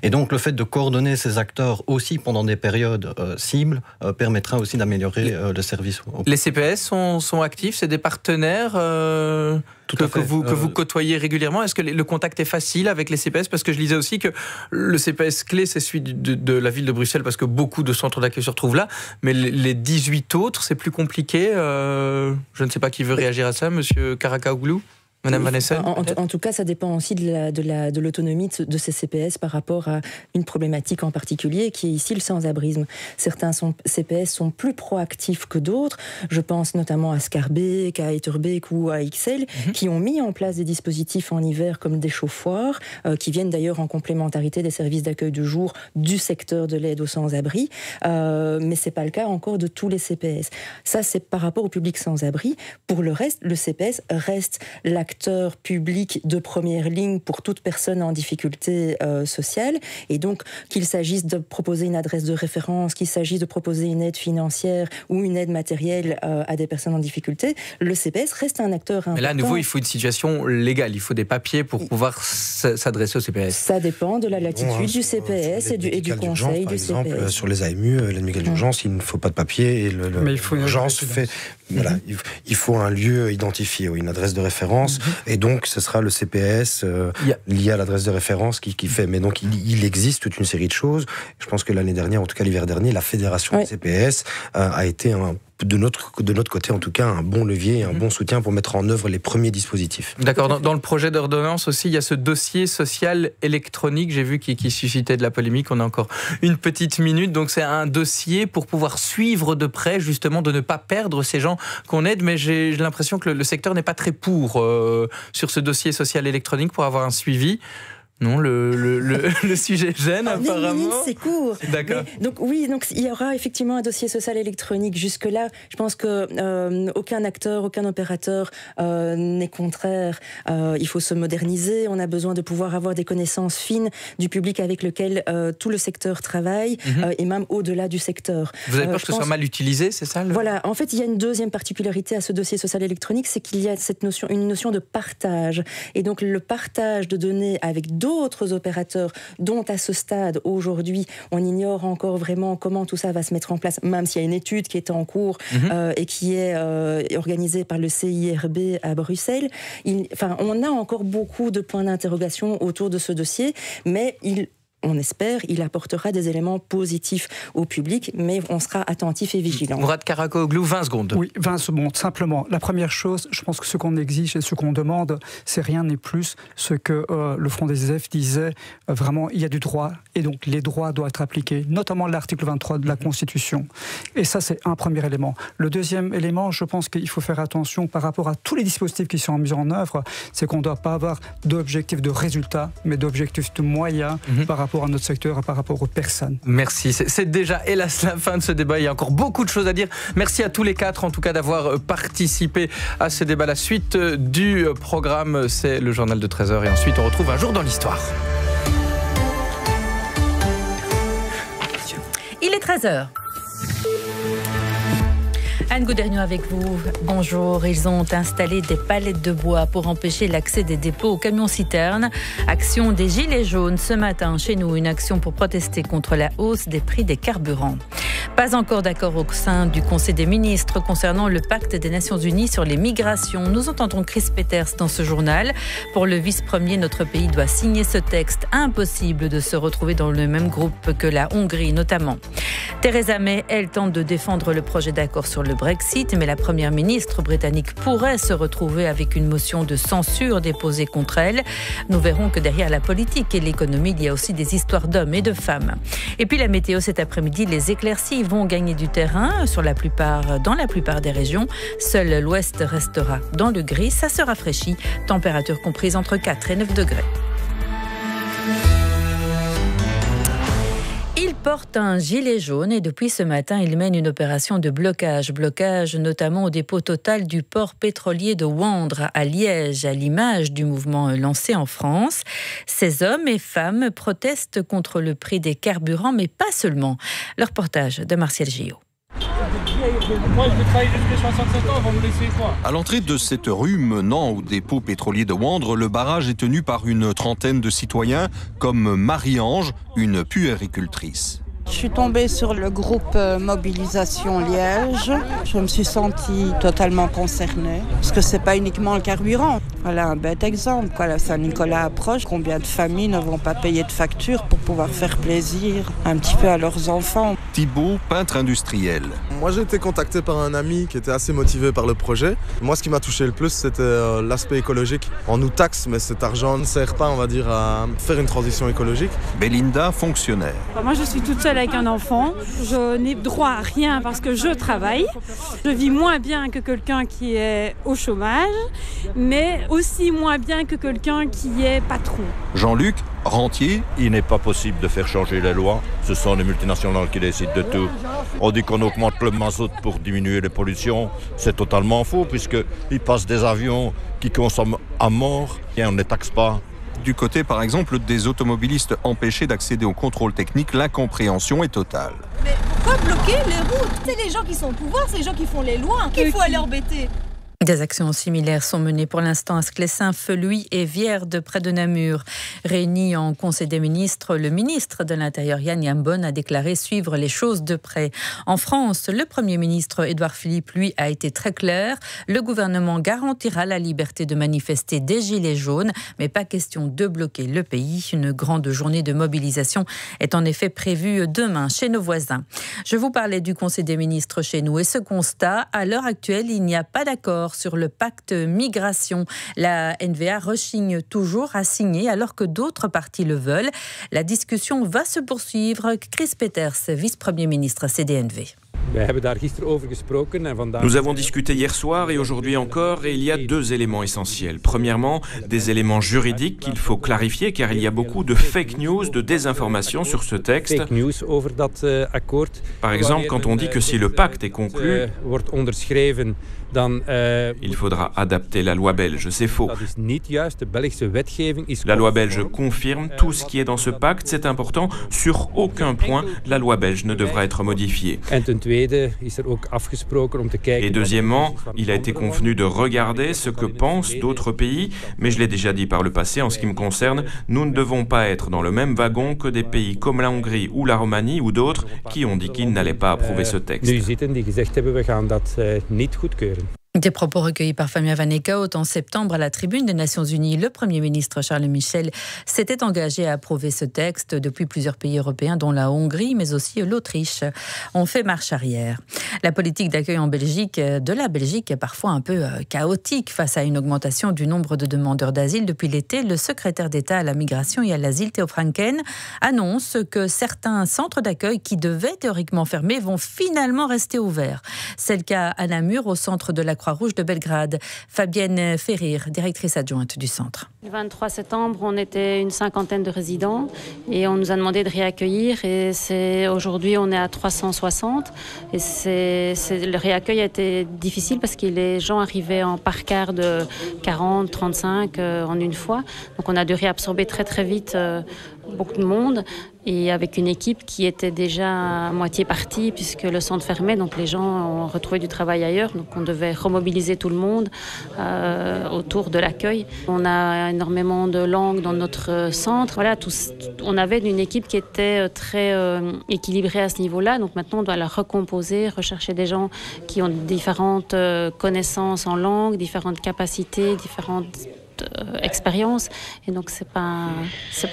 Et donc le fait de coordonner ces acteurs aussi pendant des périodes cibles permettra aussi d'améliorer le service. Les CPS sont actifs, c'est des partenaires que vous côtoyez régulièrement. Est-ce que le contact est facile avec les CPS ? Parce que je lisais aussi que le CPS clé, c'est celui de la ville de Bruxelles, parce que beaucoup de centres d'accueil se retrouvent là, mais les 18 autres, c'est plus compliqué. Je ne sais pas qui veut réagir à ça, monsieur Karakaoglou. Madame Vanessa, en tout cas, ça dépend aussi de l'autonomie de ces CPS par rapport à une problématique en particulier, qui est ici le sans-abrisme. Certains CPS sont plus proactifs que d'autres. Je pense notamment à Scarbeck, à Etterbeek ou à XL, qui ont mis en place des dispositifs en hiver comme des chauffoirs, qui viennent d'ailleurs en complémentarité des services d'accueil de jour du secteur de l'aide aux sans-abri. Mais c'est pas le cas encore de tous les CPS. Ça, c'est par rapport au public sans-abri. Pour le reste, le CPS reste l'acteur public de première ligne pour toute personne en difficulté sociale. Et donc, qu'il s'agisse de proposer une adresse de référence, qu'il s'agisse de proposer une aide financière ou une aide matérielle à des personnes en difficulté, le CPS reste un acteur important. Mais là, à nouveau, il faut une situation légale. Il faut des papiers pour pouvoir s'adresser au CPS. Ça dépend de la latitude du CPS et du conseil du CPS. Par exemple, sur les AMU, l'aide médicale d'urgence, il ne faut pas de papier et l'urgence fait... Voilà, il faut un lieu identifié, une adresse de référence, et donc ce sera le CPS lié à l'adresse de référence qui fait. Mais donc il existe toute une série de choses. Je pense que l'année dernière, en tout cas l'hiver dernier, la fédération des CPS a été de notre côté, en tout cas, un bon levier, un bon soutien pour mettre en œuvre les premiers dispositifs. D'accord. Dans le projet d'ordonnance aussi, il y a ce dossier social électronique, j'ai vu, qui suscitait de la polémique. On a encore une petite minute. Donc, c'est un dossier pour pouvoir suivre de près, justement, de ne pas perdre ces gens qu'on aide. Mais j'ai l'impression que le secteur n'est pas très pour sur ce dossier social électronique pour avoir un suivi. Non, le sujet gêne apparemment. C'est court. D'accord. Donc il y aura effectivement un dossier social électronique. Jusque-là, je pense que aucun acteur, aucun opérateur n'est contraire. Il faut se moderniser. On a besoin de pouvoir avoir des connaissances fines du public avec lequel tout le secteur travaille et même au-delà du secteur. Vous avez peur que ce soit mal utilisé, c'est ça Voilà. En fait, il y a une deuxième particularité à ce dossier social électronique, c'est qu'il y a une notion de partage. Et donc le partage de données avec d'autres opérateurs dont à ce stade, aujourd'hui, on ignore encore vraiment comment tout ça va se mettre en place, même s'il y a une étude qui est en cours et qui est organisée par le CIRB à Bruxelles. On a encore beaucoup de points d'interrogation autour de ce dossier, mais on espère, il apportera des éléments positifs au public, mais on sera attentif et vigilant. Mourad Karakoglou, 20 secondes. Oui, 20 secondes, simplement. La première chose, je pense que ce qu'on exige et ce qu'on demande, c'est rien n'est plus ce que le Front des EF disait. Vraiment, il y a du droit, et donc les droits doivent être appliqués, notamment l'article 23 de la Constitution. Et ça, c'est un premier élément. Le deuxième élément, je pense qu'il faut faire attention par rapport à tous les dispositifs qui sont mis en œuvre, c'est qu'on ne doit pas avoir d'objectif de résultat, mais d'objectif de moyens par rapport à notre secteur et par rapport aux personnes. Merci. C'est déjà, hélas, la fin de ce débat. Il y a encore beaucoup de choses à dire. Merci à tous les quatre, en tout cas, d'avoir participé à ce débat. La suite du programme, c'est le journal de 13h. Et ensuite, on retrouve Un jour dans l'histoire. Il est 13h. Anne Goudernion avec vous. Bonjour. Ils ont installé des palettes de bois pour empêcher l'accès des dépôts aux camions-citernes. Action des Gilets jaunes ce matin chez nous. Une action pour protester contre la hausse des prix des carburants. Pas encore d'accord au sein du Conseil des ministres concernant le pacte des Nations Unies sur les migrations. Nous entendons Chris Peters dans ce journal. Pour le vice-premier, notre pays doit signer ce texte. Impossible de se retrouver dans le même groupe que la Hongrie notamment. Theresa May, elle tente de défendre le projet d'accord sur le Brexit, mais la première ministre britannique pourrait se retrouver avec une motion de censure déposée contre elle. Nous verrons que derrière la politique et l'économie, il y a aussi des histoires d'hommes et de femmes. Et puis la météo cet après-midi, les éclaircies vont gagner du terrain dans la plupart des régions. Seul l'ouest restera dans le gris, ça se rafraîchit, température comprise entre 4 et 9 degrés. Il porte un gilet jaune et depuis ce matin, il mène une opération de blocage. Blocage notamment au dépôt Total du port pétrolier de Wandre à Liège, à l'image du mouvement lancé en France. Ces hommes et femmes protestent contre le prix des carburants, mais pas seulement. Le reportage de Martial Gillot. Moi, je vais travailler jusqu'à 67 ans, on va me laisser quoi ? À l'entrée de cette rue menant au dépôt pétrolier de Wandre, le barrage est tenu par une trentaine de citoyens, comme Marie-Ange, une puéricultrice. Je suis tombée sur le groupe Mobilisation Liège. Je me suis sentie totalement concernée, parce que c'est pas uniquement le carburant. Voilà un bête exemple. La Saint-Nicolas approche. Combien de familles ne vont pas payer de factures pour pouvoir faire plaisir un petit peu à leurs enfants ? Thibaut, peintre industriel. Moi, j'ai été contacté par un ami qui était assez motivé par le projet. Moi, ce qui m'a touché le plus, c'était l'aspect écologique. On nous taxe, mais cet argent ne sert pas, on va dire, à faire une transition écologique. Belinda, fonctionnaire. Moi, je suis toute seule avec un enfant. Je n'ai droit à rien parce que je travaille. Je vis moins bien que quelqu'un qui est au chômage, mais aussi moins bien que quelqu'un qui est patron. Jean-Luc, rentier. Il n'est pas possible de faire changer les lois. Ce sont les multinationales qui décident de tout. On dit qu'on augmente le mazout pour diminuer les pollutions. C'est totalement faux puisqu'ils passent des avions qui consomment à mort et on ne les taxe pas. Du côté, par exemple, des automobilistes empêchés d'accéder au contrôle technique, l'incompréhension est totale. Mais pourquoi bloquer les routes ? C'est les gens qui sont au pouvoir, c'est les gens qui font les lois. Qu'il faut aller embêter ? Des actions similaires sont menées pour l'instant à Sclessin, Feluy et Vierde près de Namur. Réuni en Conseil des ministres, le ministre de l'Intérieur Yann Yambon a déclaré suivre les choses de près. En France, le Premier ministre Édouard Philippe, lui, a été très clair. Le gouvernement garantira la liberté de manifester des gilets jaunes, mais pas question de bloquer le pays. Une grande journée de mobilisation est en effet prévue demain chez nos voisins. Je vous parlais du Conseil des ministres chez nous et ce constat, à l'heure actuelle, il n'y a pas d'accord sur le pacte migration. La NVA rechigne toujours à signer alors que d'autres partis le veulent. La discussion va se poursuivre. Chris Peters, vice-premier ministre CDNV. Nous avons discuté hier soir et aujourd'hui encore et il y a 2 éléments essentiels. Premièrement, des éléments juridiques qu'il faut clarifier car il y a beaucoup de fake news, de désinformation sur ce texte. Par exemple, quand on dit que si le pacte est conclu, il faudra adapter la loi belge, c'est faux. La loi belge confirme tout ce qui est dans ce pacte, c'est important. Sur aucun point, la loi belge ne devra être modifiée. Et deuxièmement, il a été convenu de regarder ce que pensent d'autres pays, mais je l'ai déjà dit par le passé, en ce qui me concerne, nous ne devons pas être dans le même wagon que des pays comme la Hongrie ou la Roumanie ou d'autres qui ont dit qu'ils n'allaient pas approuver ce texte. Des propos recueillis par Famia Van Eekhout en septembre à la tribune des Nations Unies. Le Premier ministre Charles Michel s'était engagé à approuver ce texte. Depuis plusieurs pays européens, dont la Hongrie, mais aussi l'Autriche, ont fait marche arrière. La politique d'accueil en Belgique, de la Belgique, est parfois un peu chaotique face à une augmentation du nombre de demandeurs d'asile. Depuis l'été, le secrétaire d'État à la migration et à l'asile, Theo Franken, annonce que certains centres d'accueil qui devaient théoriquement fermer vont finalement rester ouverts. C'est le cas à Namur, au centre de la Croix-Rouge de Belgrade. Fabienne Ferrir, directrice adjointe du centre. Le 23 septembre, on était une 50aine de résidents et on nous a demandé de réaccueillir. Et aujourd'hui, on est à 360. Et le réaccueil a été difficile parce que les gens arrivaient en par quart de 40, 35 en une fois. Donc on a dû réabsorber très très vite beaucoup de monde et avec une équipe qui était déjà à moitié partie puisque le centre fermait, donc les gens ont retrouvé du travail ailleurs, donc on devait remobiliser tout le monde autour de l'accueil. On a énormément de langues dans notre centre. Voilà, on avait une équipe qui était très équilibrée à ce niveau-là, donc maintenant on doit la recomposer, rechercher des gens qui ont différentes connaissances en langue, différentes capacités, différentes expérience et donc c'est pas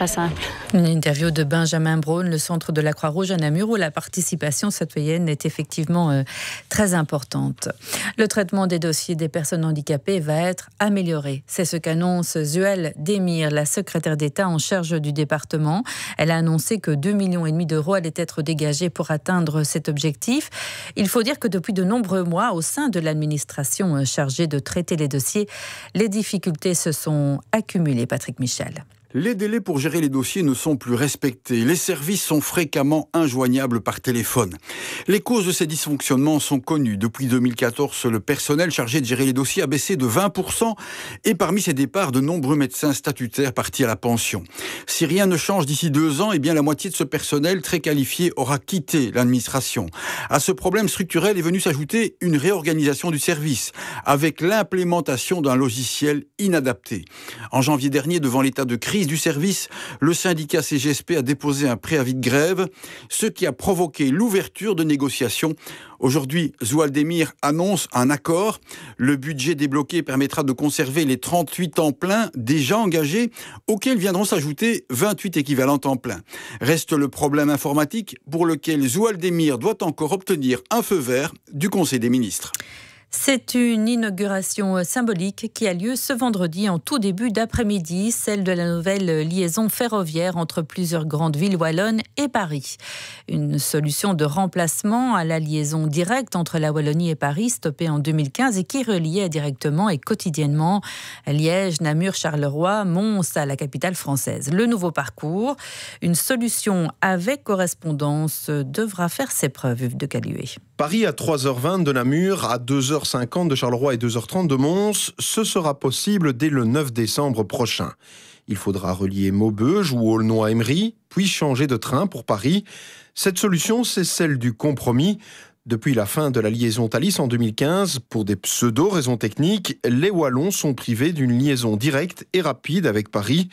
simple. Une interview de Benjamin Braun, le centre de la Croix-Rouge à Namur, où la participation citoyenne est effectivement très importante. Le traitement des dossiers des personnes handicapées va être amélioré. C'est ce qu'annonce Zuel Demir, la secrétaire d'État en charge du département. Elle a annoncé que 2,5 millions d'euros allaient être dégagés pour atteindre cet objectif. Il faut dire que depuis de nombreux mois, au sein de l'administration chargée de traiter les dossiers, les difficultés se sont accumulées. Patrick Michel. Les délais pour gérer les dossiers ne sont plus respectés. Les services sont fréquemment injoignables par téléphone. Les causes de ces dysfonctionnements sont connues. Depuis 2014, le personnel chargé de gérer les dossiers a baissé de 20% et parmi ces départs, de nombreux médecins statutaires partis à la pension. Si rien ne change d'ici 2 ans, eh bien la moitié de ce personnel très qualifié aura quitté l'administration. À ce problème structurel est venue s'ajouter une réorganisation du service avec l'implémentation d'un logiciel inadapté. En janvier dernier, devant l'état de crise du service, le syndicat CGSP a déposé un préavis de grève, ce qui a provoqué l'ouverture de négociations. Aujourd'hui, Zuel Demir annonce un accord. Le budget débloqué permettra de conserver les 38 temps pleins déjà engagés, auxquels viendront s'ajouter 28 équivalents temps plein. Reste le problème informatique pour lequel Zuel Demir doit encore obtenir un feu vert du Conseil des ministres. C'est une inauguration symbolique qui a lieu ce vendredi en tout début d'après-midi, celle de la nouvelle liaison ferroviaire entre plusieurs grandes villes wallonnes et Paris. Une solution de remplacement à la liaison directe entre la Wallonie et Paris, stoppée en 2015 et qui reliait directement et quotidiennement Liège, Namur, Charleroi, Mons à la capitale française. Le nouveau parcours, une solution avec correspondance, devra faire ses preuves, Yves de Caluet. Paris à 3h20 de Namur, à 2h50 de Charleroi et 2h30 de Mons, ce sera possible dès le 9 décembre prochain. Il faudra relier Maubeuge ou Aulnoy-Emery, puis changer de train pour Paris. Cette solution, c'est celle du compromis. Depuis la fin de la liaison Thalys en 2015, pour des pseudo-raisons techniques, les Wallons sont privés d'une liaison directe et rapide avec Paris.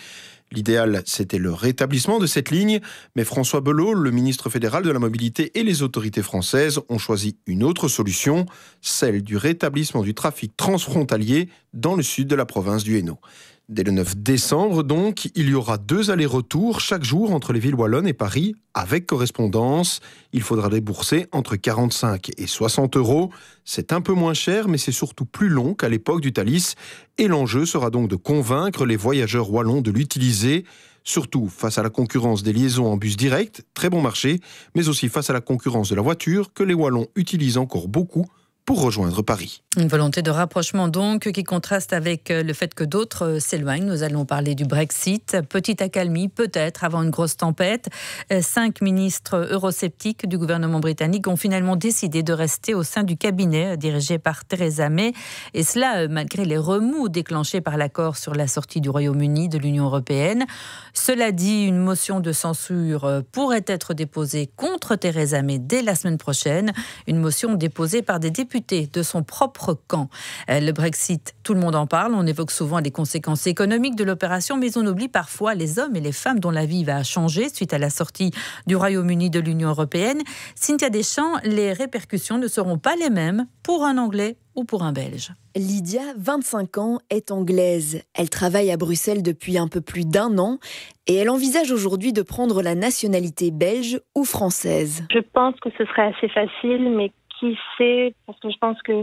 L'idéal, c'était le rétablissement de cette ligne, mais François Belot, le ministre fédéral de la Mobilité et les autorités françaises ont choisi une autre solution, celle du rétablissement du trafic transfrontalier dans le sud de la province du Hainaut. Dès le 9 décembre, donc, il y aura 2 allers-retours chaque jour entre les villes wallonnes et Paris, avec correspondance. Il faudra débourser entre 45 et 60 euros. C'est un peu moins cher, mais c'est surtout plus long qu'à l'époque du Thalys. Et l'enjeu sera donc de convaincre les voyageurs wallons de l'utiliser, surtout face à la concurrence des liaisons en bus direct, très bon marché, mais aussi face à la concurrence de la voiture, que les Wallons utilisent encore beaucoup pour rejoindre Paris. Une volonté de rapprochement donc qui contraste avec le fait que d'autres s'éloignent. Nous allons parler du Brexit. Petite accalmie peut-être avant une grosse tempête. 5 ministres eurosceptiques du gouvernement britannique ont finalement décidé de rester au sein du cabinet dirigé par Theresa May. Et cela malgré les remous déclenchés par l'accord sur la sortie du Royaume-Uni de l'Union européenne. Cela dit, une motion de censure pourrait être déposée contre Theresa May dès la semaine prochaine. Une motion déposée par des députés de son propre camp. Le Brexit, tout le monde en parle, on évoque souvent les conséquences économiques de l'opération, mais on oublie parfois les hommes et les femmes dont la vie va changer suite à la sortie du Royaume-Uni de l'Union européenne. Cynthia Deschamps, les répercussions ne seront pas les mêmes pour un Anglais ou pour un Belge. Lydia, 25 ans, est anglaise. Elle travaille à Bruxelles depuis un peu plus d'1 an et elle envisage aujourd'hui de prendre la nationalité belge ou française. Je pense que ce serait assez facile, mais qui sait, parce que je pense que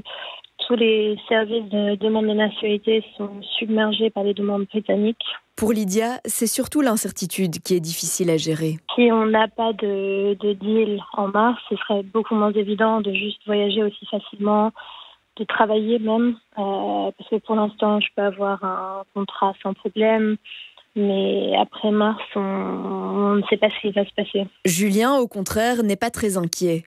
tous les services de demande de nationalité sont submergés par les demandes britanniques. Pour Lydia, c'est surtout l'incertitude qui est difficile à gérer. Si on n'a pas de deal en mars, ce serait beaucoup moins évident de juste voyager aussi facilement, de travailler même, parce que pour l'instant, je peux avoir un contrat sans problème. Mais après mars, on ne sait pas ce qui va se passer. Julien, au contraire, n'est pas très inquiet.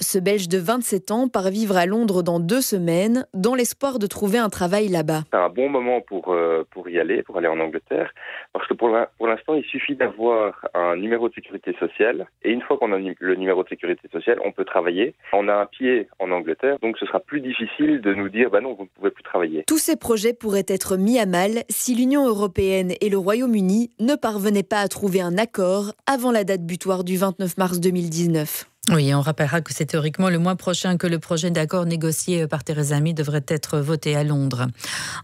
Ce Belge de 27 ans part vivre à Londres dans 2 semaines, dans l'espoir de trouver un travail là-bas. C'est un bon moment pour y aller, pour aller en Angleterre, parce que pour l'instant, il suffit d'avoir un numéro de sécurité sociale, et une fois qu'on a le numéro de sécurité sociale, on peut travailler. On a un pied en Angleterre, donc ce sera plus difficile de nous dire « non, vous ne pouvez plus travailler ». Tous ces projets pourraient être mis à mal si l'Union européenne et le Royaume-Uni ne parvenaient pas à trouver un accord avant la date butoir du 29 mars 2019. Oui, on rappellera que c'est théoriquement le mois prochain que le projet d'accord négocié par Theresa May devrait être voté à Londres.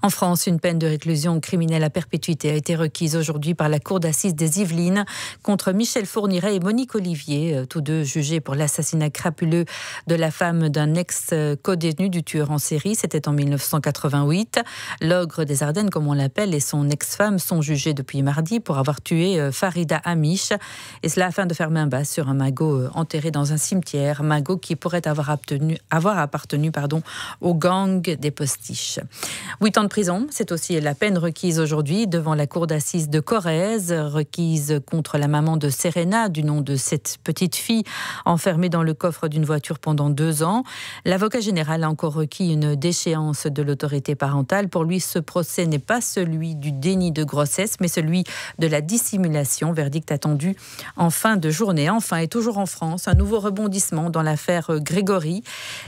En France, une peine de réclusion criminelle à perpétuité a été requise aujourd'hui par la Cour d'assises des Yvelines contre Michel Fourniret et Monique Olivier, tous deux jugés pour l'assassinat crapuleux de la femme d'un ex-codétenu du tueur en série. C'était en 1988. L'ogre des Ardennes, comme on l'appelle, et son ex-femme sont jugés depuis mardi pour avoir tué Farida Amish. Et cela afin de faire main basse sur un magot enterré dans un cimetière, magot qui pourrait avoir appartenu au gang des postiches. 8 ans de prison, c'est aussi la peine requise aujourd'hui devant la cour d'assises de Corrèze, requise contre la maman de Serena, du nom de cette petite fille enfermée dans le coffre d'une voiture pendant 2 ans. L'avocat général a encore requis une déchéance de l'autorité parentale. Pour lui, ce procès n'est pas celui du déni de grossesse, mais celui de la dissimulation. Verdict attendu en fin de journée. Enfin, et toujours en France, un nouveau rebondissement dans l'affaire Grégory.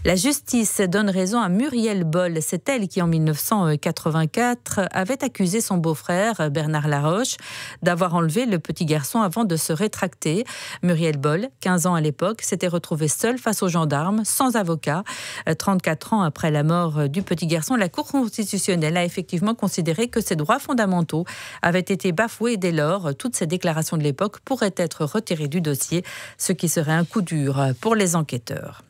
La justice donne raison à Muriel Boll. C'est elle qui, en 1984, avait accusé son beau-frère, Bernard Laroche, d'avoir enlevé le petit garçon avant de se rétracter. Muriel Boll, 15 ans à l'époque, s'était retrouvée seule face aux gendarmes, sans avocat. 34 ans après la mort du petit garçon, la Cour constitutionnelle a effectivement considéré que ses droits fondamentaux avaient été bafoués. Dès lors, toutes ces déclarations de l'époque pourraient être retirées du dossier, ce qui serait un coup dur pour les enquêteurs.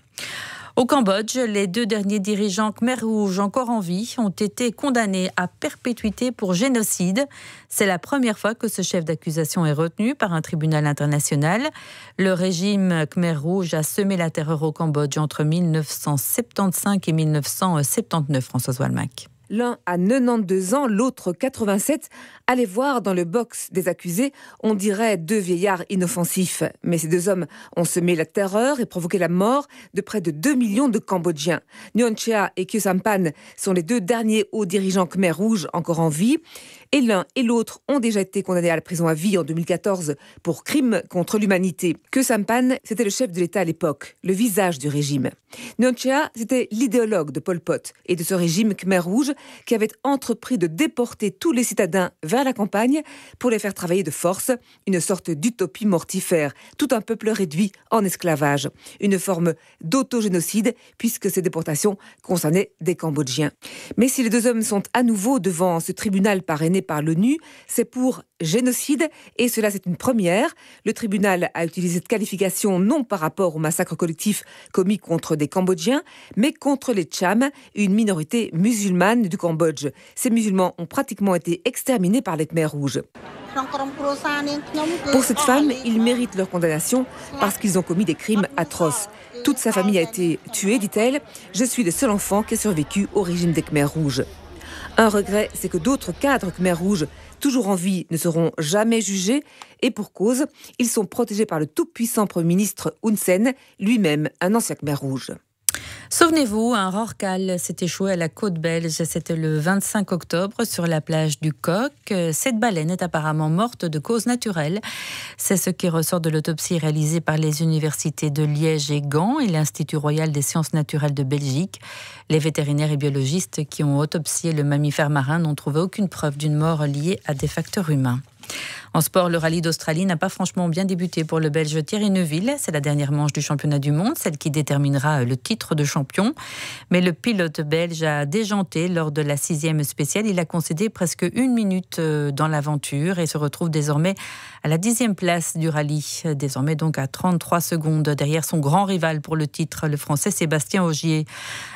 Au Cambodge, les 2 derniers dirigeants Khmer Rouge encore en vie ont été condamnés à perpétuité pour génocide. C'est la première fois que ce chef d'accusation est retenu par un tribunal international. Le régime Khmer Rouge a semé la terreur au Cambodge entre 1975 et 1979, Françoise Walmack. L'un à 92 ans, l'autre 87. Allez voir dans le box des accusés, on dirait 2 vieillards inoffensifs. Mais ces 2 hommes ont semé la terreur et provoqué la mort de près de 2 millions de Cambodgiens. Nguyen Chea et Khieu Samphan sont les 2 derniers hauts dirigeants Khmer Rouge encore en vie. Et l'un et l'autre ont déjà été condamnés à la prison à vie en 2014 pour crimes contre l'humanité. Keu Samphan, c'était le chef de l'État à l'époque, le visage du régime. Nonchea, c'était l'idéologue de Pol Pot et de ce régime Khmer Rouge qui avait entrepris de déporter tous les citadins vers la campagne pour les faire travailler de force, une sorte d'utopie mortifère, tout un peuple réduit en esclavage. Une forme d'autogénocide puisque ces déportations concernaient des Cambodgiens. Mais si les deux hommes sont à nouveau devant ce tribunal parrainé par l'ONU, c'est pour génocide et cela c'est une première. Le tribunal a utilisé cette qualification non par rapport au massacre collectif commis contre des Cambodgiens, mais contre les Cham, une minorité musulmane du Cambodge. Ces musulmans ont pratiquement été exterminés par les Khmer rouges. Pour cette femme, ils méritent leur condamnation parce qu'ils ont commis des crimes atroces. Toute sa famille a été tuée, dit-elle. Je suis le seul enfant qui a survécu au régime des Khmer rouges. Un regret, c'est que d'autres cadres Khmer rouges, toujours en vie, ne seront jamais jugés. Et pour cause, ils sont protégés par le tout-puissant Premier ministre Hun Sen, lui-même un ancien Khmer rouge. Souvenez-vous, un rorqual s'est échoué à la côte belge. C'était le 25 octobre sur la plage du Coq. Cette baleine est apparemment morte de cause naturelle. C'est ce qui ressort de l'autopsie réalisée par les universités de Liège et Gand et l'Institut royal des sciences naturelles de Belgique. Les vétérinaires et biologistes qui ont autopsié le mammifère marin n'ont trouvé aucune preuve d'une mort liée à des facteurs humains. En sport, le rallye d'Australie n'a pas franchement bien débuté pour le Belge Thierry Neuville. C'est la dernière manche du championnat du monde, celle qui déterminera le titre de champion. Mais le pilote belge a déjanté lors de la 6e spéciale. Il a concédé presque 1 minute dans l'aventure et se retrouve désormais à la 10e place du rallye. Désormais donc à 33 secondes derrière son grand rival pour le titre, le Français Sébastien Ogier.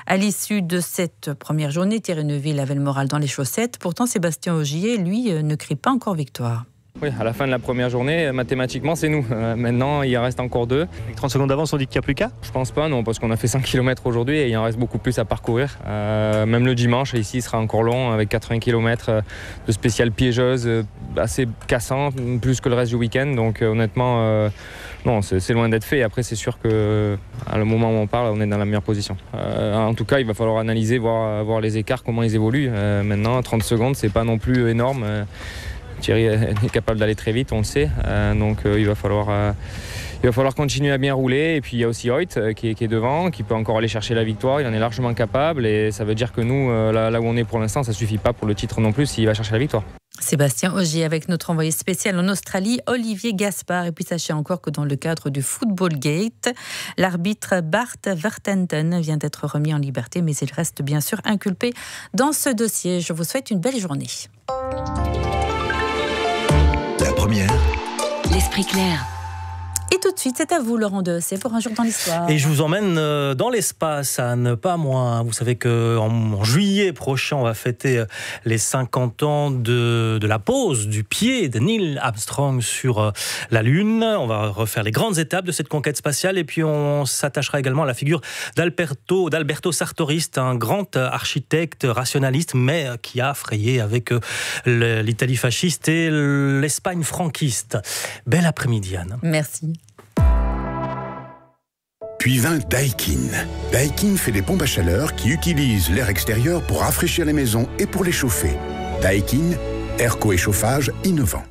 À l'issue de cette première journée, Thierry Neuville avait le moral dans les chaussettes. Pourtant, Sébastien Ogier, lui, ne crie pas encore victoire. Oui, à la fin de la première journée, mathématiquement, c'est nous. Maintenant, il en reste encore 2. Avec 30 secondes d'avance, on dit qu'il n'y a plus qu'à ? Je pense pas, non, parce qu'on a fait 5 km aujourd'hui et il en reste beaucoup plus à parcourir. Même le dimanche, ici, il sera encore long, avec 80 km de spéciales piégeuses, assez cassantes, plus que le reste du week-end. Donc honnêtement, non, c'est loin d'être fait. Après, c'est sûr qu'à le moment où on parle, on est dans la meilleure position. En tout cas, il va falloir analyser, voir les écarts, comment ils évoluent. Maintenant, 30 secondes, c'est pas non plus énorme. Thierry est capable d'aller très vite, on le sait, donc il va falloir continuer à bien rouler. Et puis il y a aussi Hoyt qui est devant, qui peut encore aller chercher la victoire, il en est largement capable et ça veut dire que nous, là où on est pour l'instant, ça ne suffit pas pour le titre non plus s'il va chercher la victoire. Sébastien Ogier avec notre envoyé spécial en Australie, Olivier Gaspard. Et puis sachez encore que dans le cadre du Football Gate, l'arbitre Bart Vertenten vient d'être remis en liberté, mais il reste bien sûr inculpé dans ce dossier. Je vous souhaite une belle journée. La première. L'esprit clair. Et tout de suite, c'est à vous, Laurent Dessay, pour un jour dans l'histoire. Et je vous emmène dans l'espace, Anne, pas moins. Vous savez qu'en juillet prochain, on va fêter les 50 ans de la pose du pied de Neil Armstrong sur la Lune. On va refaire les grandes étapes de cette conquête spatiale et puis on s'attachera également à la figure d'Alberto Sartorist, un grand architecte rationaliste, mais qui a frayé avec l'Italie fasciste et l'Espagne franquiste. Bel après-midi, Anne. Merci. Puis vint Daikin. Daikin fait des pompes à chaleur qui utilisent l'air extérieur pour rafraîchir les maisons et pour les chauffer. Daikin, airco et chauffage innovant.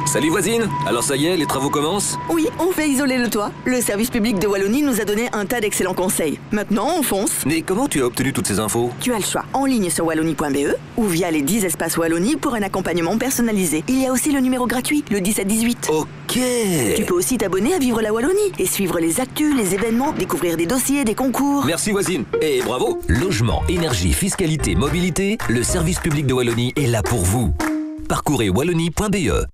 Salut voisine, alors ça y est, les travaux commencent ? Oui, on fait isoler le toit. Le service public de Wallonie nous a donné un tas d'excellents conseils. Maintenant, on fonce. Mais comment tu as obtenu toutes ces infos ? Tu as le choix en ligne sur wallonie.be ou via les 10 espaces Wallonie pour un accompagnement personnalisé. Il y a aussi le numéro gratuit, le 1718. Ok. Tu peux aussi t'abonner à Vivre la Wallonie et suivre les actus, les événements, découvrir des dossiers, des concours. Merci voisine, et bravo. Logement, énergie, fiscalité, mobilité, le service public de Wallonie est là pour vous. Parcourez wallonie.be.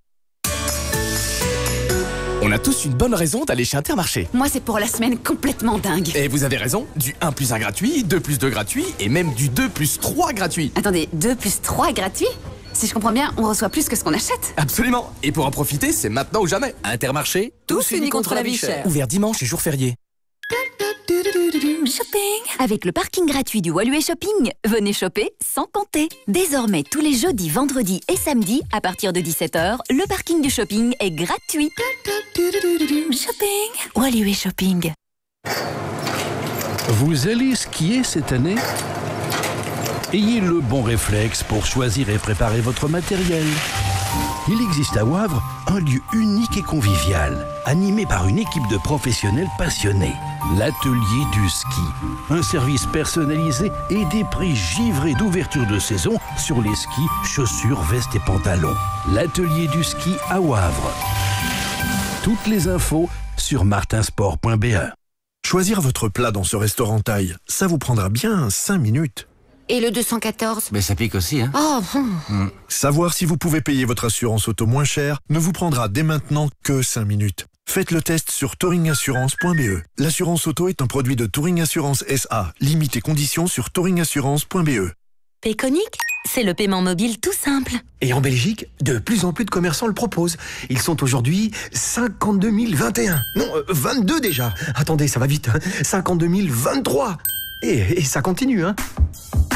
On a tous une bonne raison d'aller chez Intermarché. Moi, c'est pour la semaine complètement dingue. Et vous avez raison, du 1+1 gratuit, 2+2 gratuit et même du 2+3 gratuit. Attendez, 2+3 gratuit ? Si je comprends bien, on reçoit plus que ce qu'on achète. Absolument. Et pour en profiter, c'est maintenant ou jamais. Intermarché, tous unis contre la vie chère. Ouvert dimanche et jours fériés. Shopping. Avec le parking gratuit du Wallue Shopping, venez shopper sans compter. Désormais, tous les jeudis, vendredis et samedis, à partir de 17h, le parking du shopping est gratuit. Shopping. Wallue Shopping. Vous allez skier cette année ? Ayez le bon réflexe pour choisir et préparer votre matériel. Il existe à Wavre un lieu unique et convivial, animé par une équipe de professionnels passionnés. L'atelier du ski. Un service personnalisé et des prix givrés d'ouverture de saison sur les skis, chaussures, vestes et pantalons. L'atelier du ski à Wavre. Toutes les infos sur martinsport.be. Choisir votre plat dans ce restaurant thaï, ça vous prendra bien 5 minutes. Et le 214 ? Mais ça pique aussi, hein. Oh, Savoir si vous pouvez payer votre assurance auto moins cher ne vous prendra dès maintenant que 5 minutes. Faites le test sur touringassurance.be. L'assurance auto est un produit de Touring Assurance SA. Limite et conditions sur touringassurance.be. Payconic, c'est le paiement mobile tout simple. Et en Belgique, de plus en plus de commerçants le proposent. Ils sont aujourd'hui 52 021. Non, 22 déjà. Attendez, ça va vite. 52 023. Et ça continue, hein.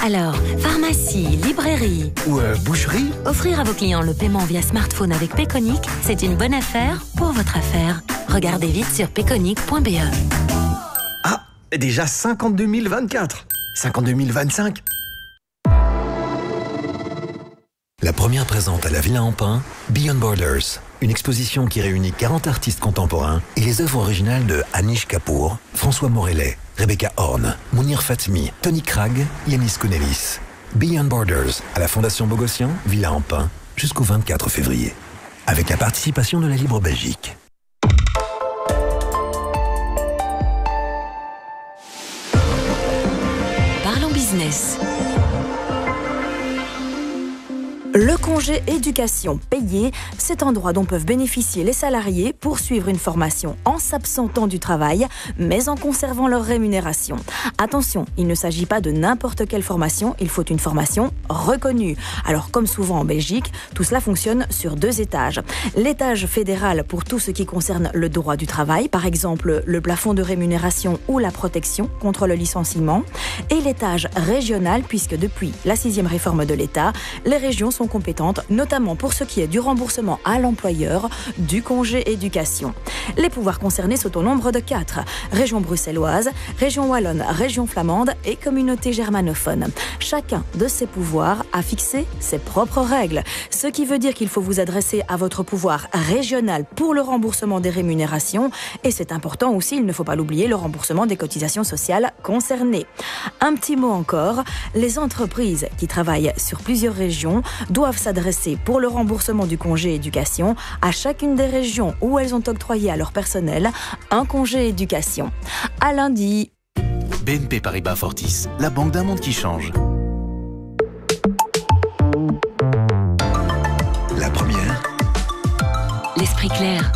Alors, pharmacie, librairie ou boucherie, offrir à vos clients le paiement via smartphone avec Payconic, c'est une bonne affaire pour votre affaire. Regardez vite sur payconic.be. Ah, déjà 52 024. 52 025. La première présente à la Villa en Pin, Beyond Borders, une exposition qui réunit 40 artistes contemporains et les œuvres originales de Anish Kapoor, François Morellet, Rebecca Horn, Mounir Fatmi, Tony Cragg, Yanis Kounelis. Beyond Borders à la Fondation Bogossian, Villa en Pin, jusqu'au 24 février. Avec la participation de la Libre Belgique. Parlons business. Le congé éducation payé, c'est un droit dont peuvent bénéficier les salariés pour suivre une formation en s'absentant du travail, mais en conservant leur rémunération. Attention, il ne s'agit pas de n'importe quelle formation, il faut une formation reconnue. Alors comme souvent en Belgique, tout cela fonctionne sur 2 étages. L'étage fédéral pour tout ce qui concerne le droit du travail, par exemple le plafond de rémunération ou la protection contre le licenciement, et l'étage régional puisque depuis la 6e réforme de l'État, les régions sont compétentes, notamment pour ce qui est du remboursement à l'employeur du congé éducation. Les pouvoirs concernés sont au nombre de 4. Région bruxelloise, région wallonne, région flamande et communauté germanophone. Chacun de ces pouvoirs a fixé ses propres règles, ce qui veut dire qu'il faut vous adresser à votre pouvoir régional pour le remboursement des rémunérations et c'est important aussi, il ne faut pas l'oublier, le remboursement des cotisations sociales concernées. Un petit mot encore, les entreprises qui travaillent sur plusieurs régions doivent s'adresser pour le remboursement du congé éducation à chacune des régions où elles ont octroyé à leur personnel un congé éducation. À lundi. BNP Paribas Fortis, la banque d'un monde qui change. La première. L'esprit clair.